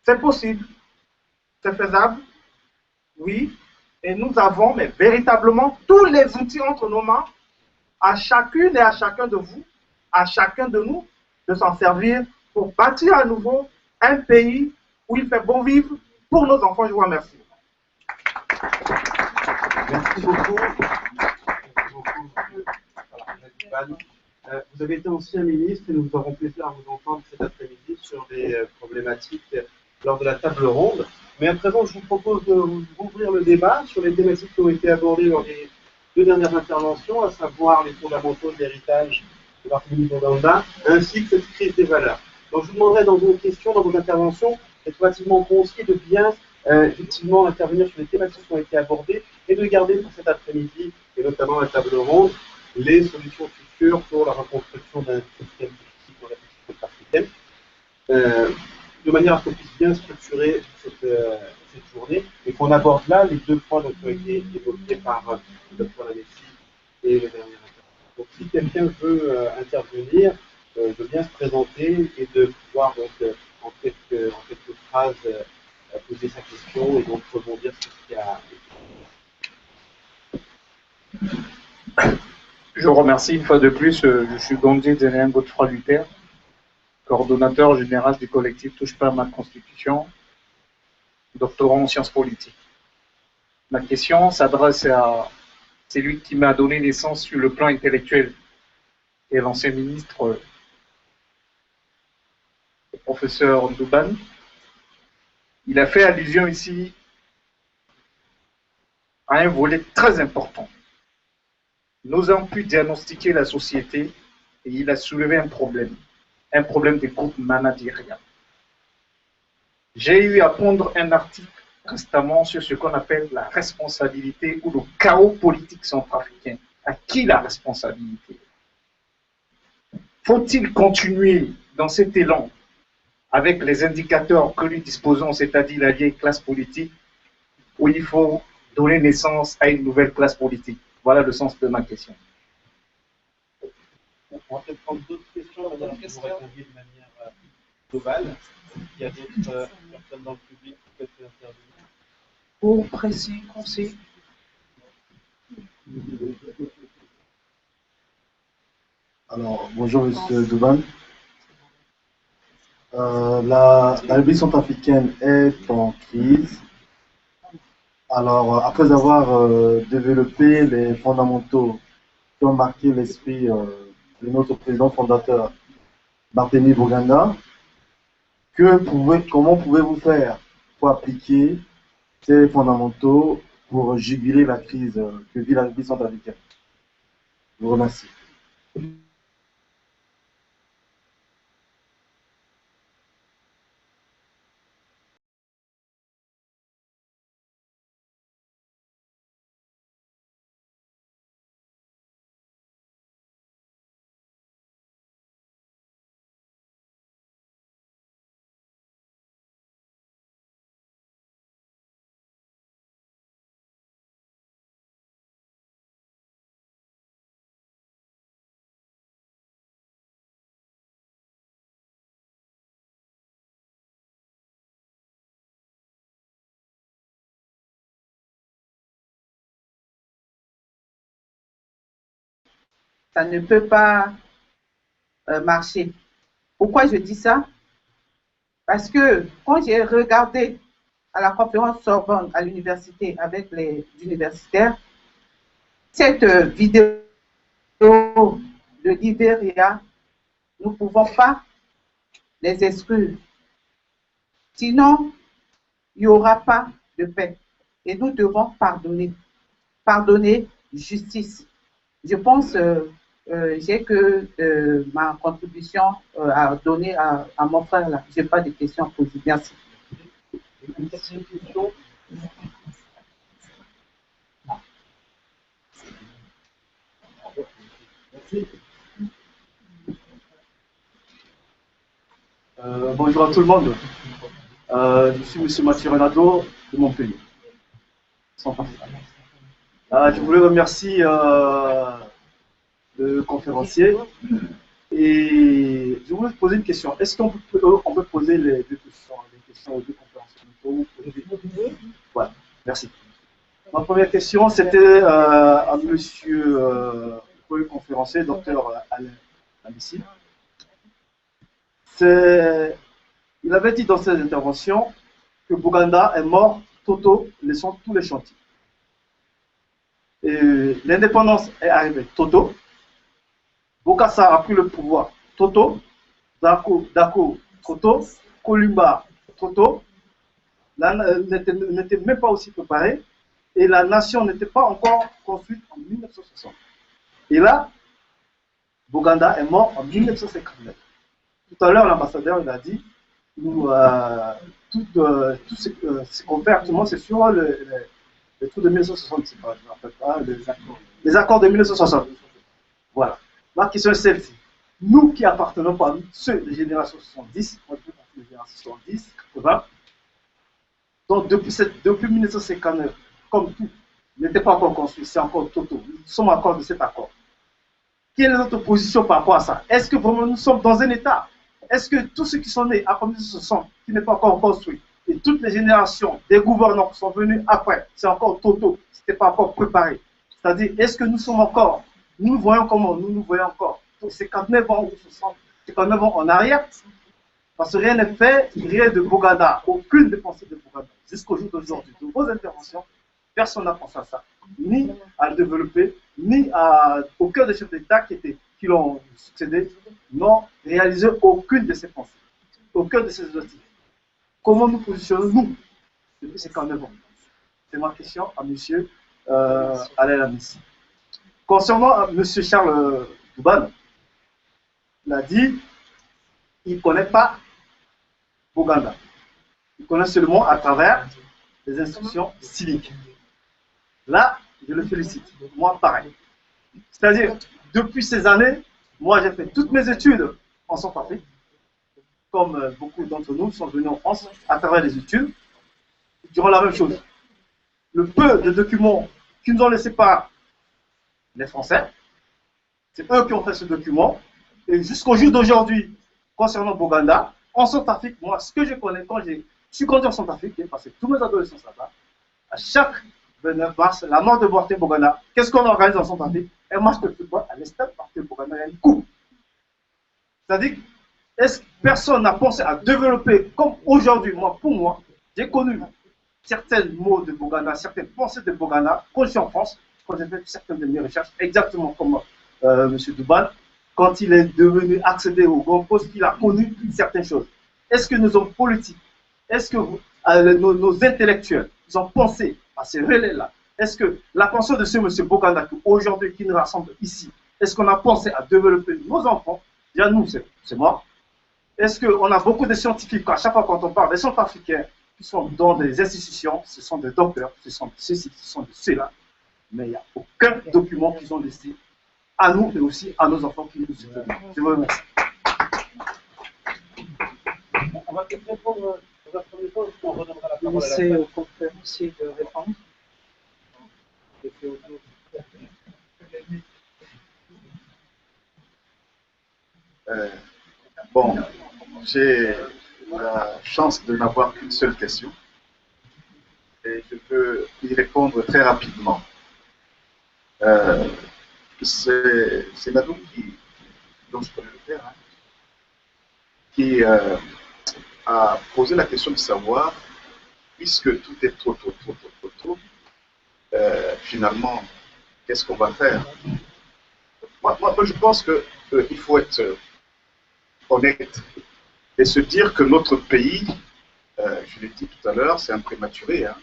C'est possible, c'est faisable, oui, et nous avons mais véritablement tous les outils entre nos mains, à chacune et à chacun de vous, à chacun de nous, de s'en servir pour bâtir à nouveau un pays où il fait bon vivre pour nos enfants. Je vous remercie. Merci beaucoup. Merci beaucoup. Voilà. Vous avez été ancien ministre et nous avons plaisir à vous entendre cet après-midi sur des problématiques lors de la table ronde. Mais à présent, je vous propose d'ouvrir le débat sur les thématiques qui ont été abordées lors des deux dernières interventions, à savoir les fondamentaux de l'héritage de Barthélémy Boganda, ainsi que cette crise des valeurs. Donc je vous demanderai dans vos questions, dans vos interventions, d'être relativement concis, de bien effectivement intervenir sur les thématiques qui ont été abordées et de garder pour cet après-midi, et notamment la table ronde, les solutions futures pour la reconstruction d'un système politique dans la politique africaine, de manière à ce qu'on puisse bien structurer cette journée et qu'on aborde là les deux points qui ont été évoqués par le Dr Lamessi et le dernier intervenant. Donc si quelqu'un veut intervenir, de bien se présenter et de pouvoir donc, en quelques phrases poser sa question et donc rebondir sur ce qui a été. Je vous remercie une fois de plus. Je suis Gondé Dénéen Godefroy Luther, coordonnateur général du collectif Touche pas à ma constitution, doctorant en sciences politiques. Ma question s'adresse à celui qui m'a donné naissance sur le plan intellectuel et l'ancien ministre, le professeur Ndouban. Il a fait allusion ici à un volet très important. Nous avons pu diagnostiquer la société et il a soulevé un problème des groupes managériaux. J'ai eu à pondre un article récemment sur ce qu'on appelle la responsabilité ou le chaos politique centrafricain. À qui la responsabilité? Faut-il continuer dans cet élan avec les indicateurs que nous disposons, c'est-à-dire la vieille classe politique, ou il faut donner naissance à une nouvelle classe politique? Voilà le sens de ma question. On va peut-être prendre d'autres questions, madame, pour vous répondre de manière globale. Il y a d'autres personnes dans le public qui peuvent intervenir. Pour précis, concis. Alors, bonjour Monsieur Ndouban. La République centrafricaine est en crise. Alors, après avoir développé les fondamentaux qui ont marqué l'esprit de notre président fondateur, Barthélémy Boganda, comment pouvez-vous faire pour appliquer ces fondamentaux pour juguler la crise que vit la République centrafricaine? Je vous remercie. Ça ne peut pas marcher. Pourquoi je dis ça? Parce que quand j'ai regardé à la conférence Sorbonne à l'université avec les universitaires, cette vidéo de Libéria, nous ne pouvons pas les exclure. Sinon, il n'y aura pas de paix. Et nous devons pardonner. Pardonner, justice. Je pense j'ai que ma contribution à donner à mon frère là. Je n'ai pas de questions à poser. Merci. Une quatrième question. Merci. Bonjour à tout le monde. Je suis M. Mathieu Renado de Montpellier. Je voulais remercier le conférencier et je voulais poser une question. Est-ce qu'on peut poser les questions aux deux conférenciers? Voilà, merci. Ma première question, c'était à monsieur le premier conférencier, docteur Alain Lamessi. Il avait dit dans ses interventions que Boganda est mort, Toto laissant tous les chantiers. L'indépendance est arrivée Toto, Bokassa a pris le pouvoir trop tôt, Dako trop tôt, Kolumba trop tôt, n'était même pas aussi préparé et la nation n'était pas encore construite en 1960. Et là, Boganda est mort en 1959. Tout à l'heure, l'ambassadeur il a dit tout ce qu'on fait actuellement, c'est sur le truc de 1960, c'est pas, je ne pas, les accords de 1960. Voilà. Ma question est celle-ci. Nous qui appartenons parmi ceux de génération 70, moi je fais partie de génération 70, 80, donc depuis 1959, comme tout n'était pas encore construit, c'est encore Toto, nous sommes encore de cet accord. Quelle est notre position par rapport à ça? Est-ce que vraiment nous sommes dans un état? Est-ce que tous ceux qui sont nés après 1960, qui n'est pas encore construit, et toutes les générations des gouvernants qui sont venus après, c'est encore Toto, ce n'était pas encore préparé. C'est-à-dire, est-ce que nous sommes encore, nous nous voyons comment? Nous nous voyons encore pour 59 ans ou 60, 59 ans en arrière, parce que rien n'est fait, rien de Boganda, aucune des pensées de Boganda. Jusqu'au jour d'aujourd'hui, de vos interventions, personne n'a pensé à ça, ni à le développer, ni au cœur des chefs d'État qui l'ont succédé, n'ont réalisé aucune de ces pensées, aucun de ces objectifs. Comment nous positionnons-nous depuis 59 ans? C'est ma question à M. Alain Lamessi. Concernant M. Charles Douban, il a dit qu'il ne connaît pas Boganda. Il connaît seulement à travers les instructions civiques. Là, je le félicite. Moi, pareil. C'est-à-dire, depuis ces années, moi, j'ai fait toutes mes études en Centrafrique, comme beaucoup d'entre nous sont venus en France à travers les études, durant la même chose. Le peu de documents qui nous ont laissé par les Français, c'est eux qui ont fait ce document. Et jusqu'au jour d'aujourd'hui, concernant Boganda, en Centrafrique, moi, ce que je connais quand je suis grandi en Centrafrique, j'ai passé tous mes adolescences là-bas, à chaque 29 mars, la mort de Martin Boganda, qu'est-ce qu'on organise en Centrafrique? Un match de football à l'estade Martin Boganda, il y a une coupe. C'est-à-dire, est-ce que personne n'a pensé à développer comme aujourd'hui, pour moi, j'ai connu certains mots de Boganda, certaines pensées de Boganda, quand je suis en France, quand j'ai fait certaines de mes recherches, exactement comme M. Douban, quand il est devenu accéder au grand poste, il a connu certaines choses. Est-ce que nos hommes politiques, est-ce que nos intellectuels, ils ont pensé à ces relais-là? Est-ce que la pensée de ce M. Boganda, aujourd'hui, qui nous rassemble ici, est-ce qu'on a pensé à développer nos enfants? Déjà, nous, c'est moi. Est-ce qu'on a beaucoup de scientifiques, à chaque fois quand on parle des Centrafricains, qui sont dans des institutions, ce sont des docteurs, ce sont de ceci, ce sont de cela, mais il n'y a aucun document qu'ils ont laissé à nous et aussi à nos enfants qui nous soutiennent. Je vous remercie. On va peut-être répondre dans un premier temps, on redonnera la parole à la conférencier de répondre. Bon, j'ai la chance de n'avoir qu'une seule question et je peux y répondre très rapidement. C'est Nanou dont je connais le père, hein, qui a posé la question de savoir, puisque tout est trop, finalement, qu'est-ce qu'on va faire? Moi, je pense qu'il faut être honnête et se dire que notre pays, je l'ai dit tout à l'heure, c'est un prématuré, hein,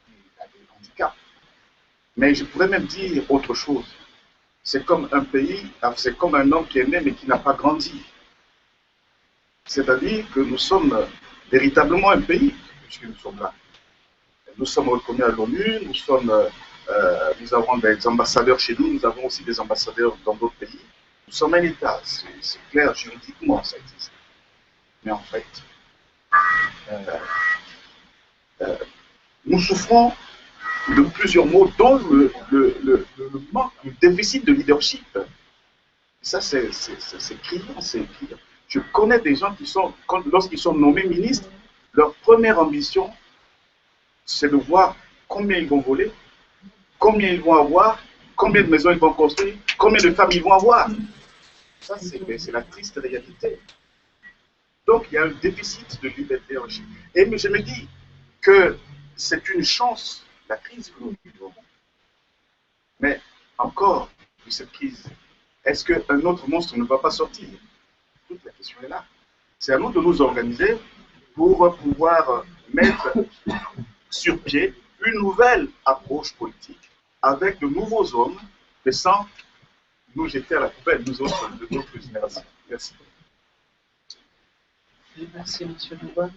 il a des handicaps. Mais je pourrais même dire autre chose. C'est comme un pays, c'est comme un homme qui est né mais qui n'a pas grandi. C'est-à-dire que nous sommes véritablement un pays, puisque nous sommes là. Nous sommes reconnus à l'ONU, nous avons des ambassadeurs chez nous, nous avons aussi des ambassadeurs dans d'autres pays. Nous sommes un État, c'est clair, juridiquement ça existe. Mais en fait, nous souffrons de plusieurs maux, dont le manque, le déficit de leadership. Ça, c'est criant, c'est criant. Je connais des gens qui sont, lorsqu'ils sont nommés ministres, leur première ambition, c'est de voir combien ils vont voler, combien ils vont avoir, combien de maisons ils vont construire, combien de femmes ils vont avoir. Ça, c'est la triste réalité. Donc, il y a un déficit de liberté en Chine. Et je me dis que c'est une chance, la crise que nous vivons. Mais encore, cette crise est-ce qu'un autre monstre ne va pas sortir? Toute la question est là. C'est à nous de nous organiser pour pouvoir mettre sur pied une nouvelle approche politique avec de nouveaux hommes, mais sans nous jeter à la poubelle, nous autres de notre génération. Merci. Merci, M. Dubois.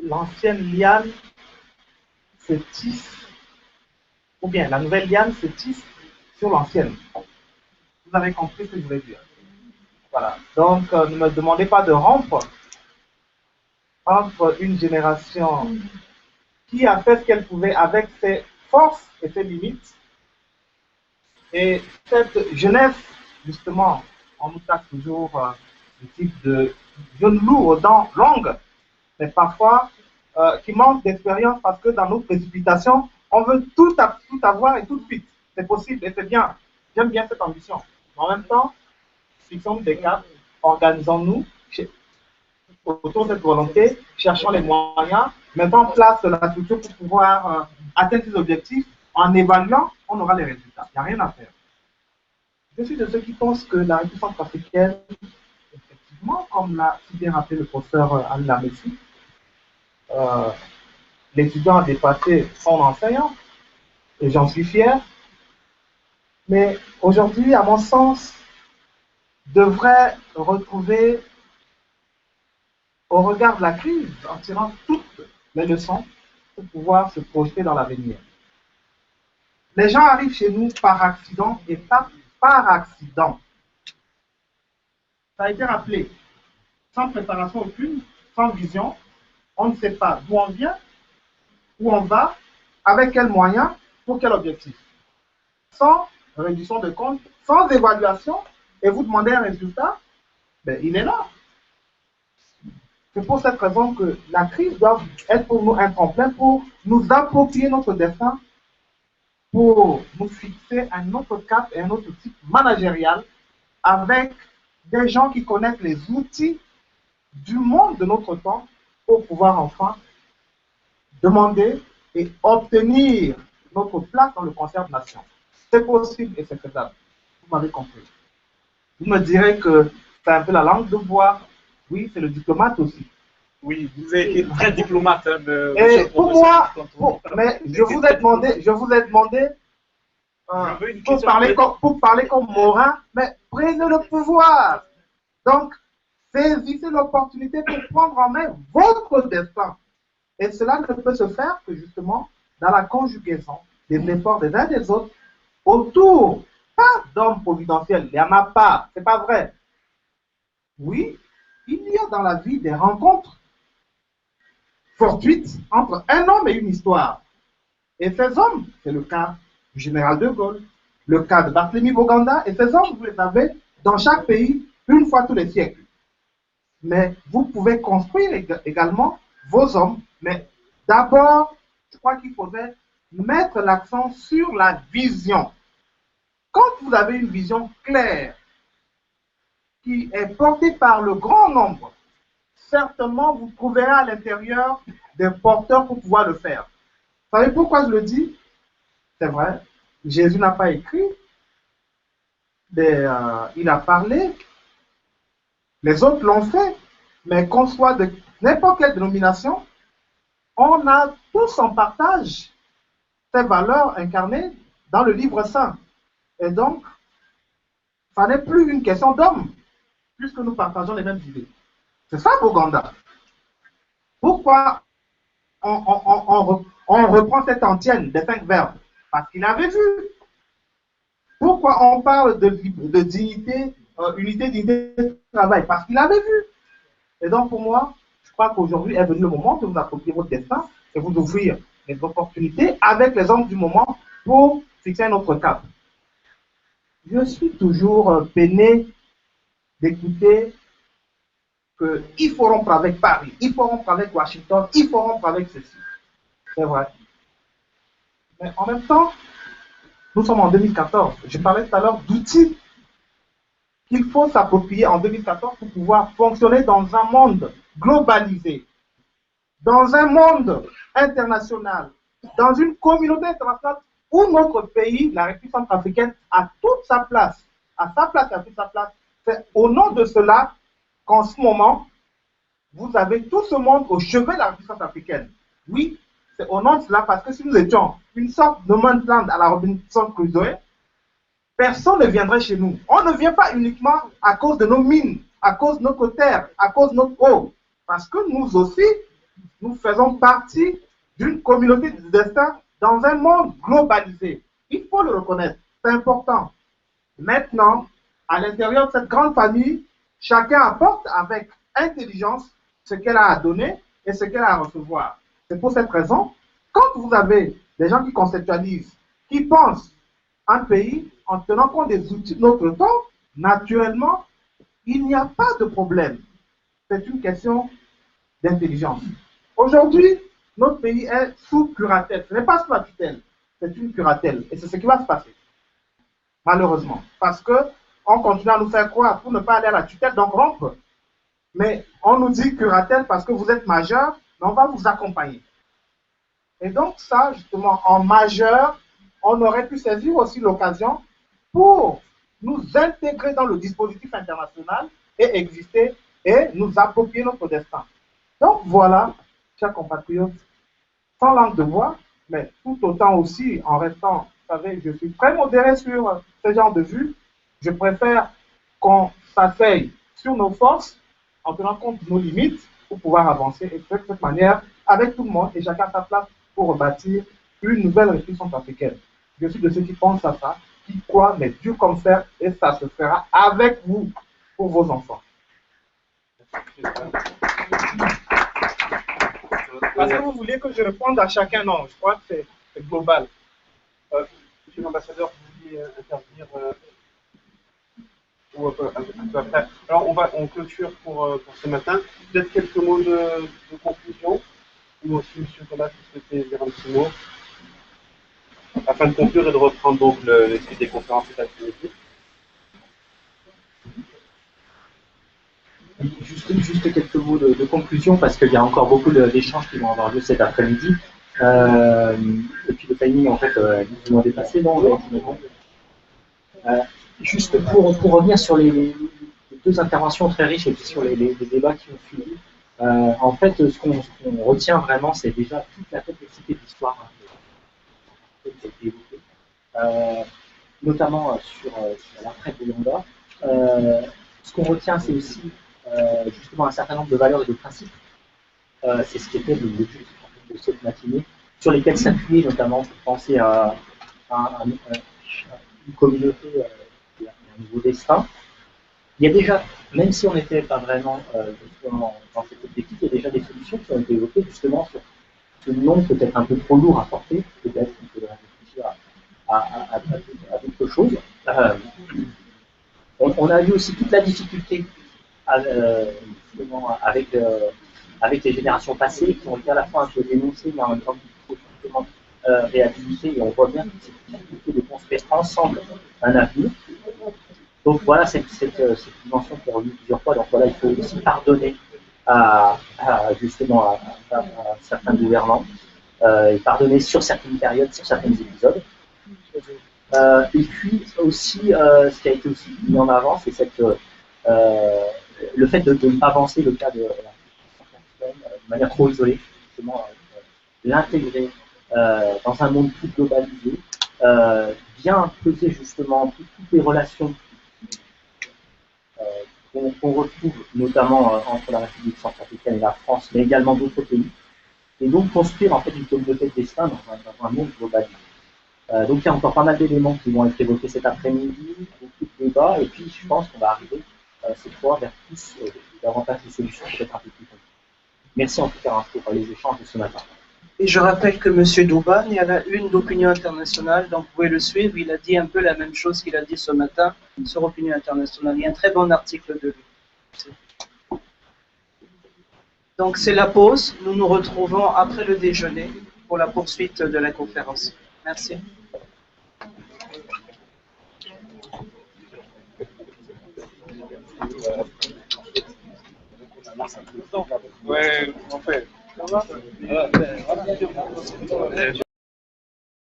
L'ancienne liane se tisse, ou bien la nouvelle liane se tisse sur l'ancienne. Vous avez compris ce que je voulais dire. Voilà. Donc, ne me demandez pas de rompre entre une génération qui a fait ce qu'elle pouvait avec ses forces et ses limites, et cette jeunesse, justement, on nous taxe toujours le type de jeunes loups aux dents longues, mais parfois qui manque d'expérience parce que dans nos précipitations, on veut tout avoir et tout de suite. C'est possible et c'est bien. J'aime bien cette ambition. Mais en même temps, fixons des caps, organisons-nous autour de cette volonté, cherchons les moyens, mettons en place la structure pour pouvoir atteindre ces objectifs. En évaluant, on aura les résultats. Il n'y a rien à faire. Je suis de ceux qui pensent que la République centrafricaine, effectivement, comme l'a si bien rappelé le professeur Alain Messi, l'étudiant a dépassé son enseignant, et j'en suis fier. Mais aujourd'hui, à mon sens, devrait retrouver, au regard de la crise, en tirant toutes les leçons pour pouvoir se projeter dans l'avenir. Les gens arrivent chez nous par accident et pas par accident. Ça a été rappelé, sans préparation aucune, sans vision, on ne sait pas d'où on vient, où on va, avec quels moyens, pour quel objectif. Sans réduction de compte, sans évaluation, et vous demandez un résultat, ben, il est là. C'est pour cette raison que la crise doit être pour nous un tremplin pour nous approprier notre destin, pour nous fixer un autre cap et un autre type managérial avec des gens qui connaissent les outils du monde de notre temps pour pouvoir enfin demander et obtenir notre place dans le concert de nations. C'est possible et c'est faisable. Vous m'avez compris. Vous me direz que c'est un peu la langue de bois. Oui, c'est le diplomate aussi. Oui, vous avez été très diplomate. Hein, et pour moi, mais je vous ai demandé pour parler comme Morin, mais prenez le pouvoir. Donc, saisissez l'opportunité pour prendre en main votre destin. Et cela ne peut se faire que justement dans la conjugaison des efforts des uns des autres autour, pas d'hommes providentiels, il n'y en a pas, c'est pas vrai. Oui, il y a dans la vie des rencontres fortuites entre un homme et une histoire. Et ces hommes, c'est le cas du général de Gaulle, le cas de Barthélemy Boganda, et ces hommes, vous les avez dans chaque pays une fois tous les siècles. Mais vous pouvez construire également vos hommes, mais d'abord, je crois qu'il faudrait mettre l'accent sur la vision. Quand vous avez une vision claire, qui est portée par le grand nombre, certainement vous trouverez à l'intérieur des porteurs pour pouvoir le faire. Vous savez pourquoi je le dis? C'est vrai, Jésus n'a pas écrit, mais il a parlé, les autres l'ont fait, mais qu'on soit de n'importe quelle dénomination, on a tous en partage ces valeurs incarnées dans le livre saint. Et donc, ça n'est plus une question d'homme, puisque nous partageons les mêmes idées. C'est ça, Boganda. Pourquoi on reprend cette antienne des 5 verbes? Parce qu'il avait vu. Pourquoi on parle de dignité, unité, dignité de travail? Parce qu'il avait vu. Et donc, pour moi, je crois qu'aujourd'hui est venu le moment de vous approprier votre destin et vous ouvrir les opportunités avec les hommes du moment pour fixer un autre cap. Je suis toujours peiné d'écouter qu'il faut rompre avec Paris, il faut rompre avec Washington, il faut rompre avec ceci. C'est vrai. Mais en même temps, nous sommes en 2014. Je parlais tout à l'heure d'outils qu'il faut s'approprier en 2014 pour pouvoir fonctionner dans un monde globalisé, dans un monde international, dans une communauté internationale où notre pays, la République centrafricaine, a toute sa place. À sa place, à toute sa place. C'est au nom de cela qu'en ce moment, vous avez tout ce monde au chevet de la République centrafricaine. Oui, c'est au nom de cela parce que si nous étions une sorte de no man's land à la Robinson Crusoe, personne ne viendrait chez nous. On ne vient pas uniquement à cause de nos mines, à cause de notre terre, à cause de notre eau. Parce que nous aussi, nous faisons partie d'une communauté de destin dans un monde globalisé. Il faut le reconnaître, c'est important. Maintenant, à l'intérieur de cette grande famille, chacun apporte avec intelligence ce qu'elle a à donner et ce qu'elle a à recevoir. C'est pour cette raison, quand vous avez des gens qui conceptualisent, qui pensent un pays en tenant compte des outils de notre temps, naturellement, il n'y a pas de problème. C'est une question d'intelligence. Aujourd'hui, notre pays est sous curatelle. Ce n'est pas sous la tutelle, c'est une curatelle. Et c'est ce qui va se passer, malheureusement. Parce qu'on continue à nous faire croire pour ne pas aller à la tutelle, donc rompre. Mais on nous dit curatelle parce que vous êtes majeur, mais on va vous accompagner. Et donc ça, justement, en majeur, on aurait pu saisir aussi l'occasion pour nous intégrer dans le dispositif international et exister et nous approprier notre destin. Donc voilà, chers compatriotes, sans langue de bois, mais tout autant aussi en restant, vous savez, je suis très modéré sur ce genre de vue. Je préfère qu'on s'asseye sur nos forces en tenant compte de nos limites pour pouvoir avancer et faire de cette manière avec tout le monde et chacun à sa place pour rebâtir une nouvelle République centrafricaine. Je suis de ceux qui pensent à ça, qui croient, mais dur comme fer, et ça se fera avec vous pour vos enfants. Est-ce que vous voulez que je réponde à chacun? Non, je crois que c'est global. Monsieur l'ambassadeur, vous vouliez intervenir ou un peu après. Alors, on clôture pour ce matin. Peut-être quelques mots de conclusion. Ou aussi, monsieur Thomas, vous souhaitez dire un petit mot afin de conclure et de reprendre donc le suite des conférences cet après-midi. Juste quelques mots de conclusion parce qu'il y a encore beaucoup d'échanges qui vont avoir lieu cet après-midi. Et puis le timing, en fait, nous avons dépassé, non? Juste pour revenir sur les deux interventions très riches et puis sur les débats qui ont suivi, en fait, ce qu'on retient vraiment, c'est déjà toute la complexité de l'histoire qui a été évoquée, notamment sur l'après Boyanda. Ce qu'on retient, c'est aussi justement un certain nombre de valeurs et de principes. C'est ce qui était le but de cette matinée, sur lesquels s'appuyer notamment pour penser à une communauté et un nouveau destin. Il y a déjà, même si on n'était pas vraiment justement dans cet objectif, il y a déjà des solutions qui ont été évoquées justement sur ce nom peut-être un peu trop lourd à porter, peut-être qu'il faudrait réfléchir à d'autres choses. On a vu aussi toute la difficulté justement avec les générations passées qui ont été à la fois un peu dénoncées, mais en même temps qui faut réhabiliter, et on voit bien toute cette difficulté de construire ensemble un avenir. Donc voilà cette dimension qui est revenue plusieurs fois. Donc voilà, il faut aussi pardonner justement à certains gouvernants, et pardonner sur certaines périodes, sur certains épisodes. Et puis aussi, ce qui a été aussi mis en avant, c'est le fait de ne pas avancer le cas de manière trop isolée, justement l'intégrer dans un monde plus globalisé, bien peser justement toutes les relations qu'on retrouve notamment entre la République centrafricaine et la France, mais également d'autres pays, et donc construire en fait une communauté de destin dans un monde globalisé. Donc il y a encore pas mal d'éléments qui vont être évoqués cet après-midi, beaucoup de débats, et puis je pense qu'on va arriver cette fois vers plus davantage de solutions peut-être un peu plus complexes. Merci en tout cas pour les échanges de ce matin. Et je rappelle que M. Douban est à la une d'Opinion Internationale, donc vous pouvez le suivre. Il a dit un peu la même chose qu'il a dit ce matin sur Opinion Internationale. Il y a un très bon article de lui. Donc c'est la pause. Nous nous retrouvons après le déjeuner pour la poursuite de la conférence. Merci. Ouais, en fait.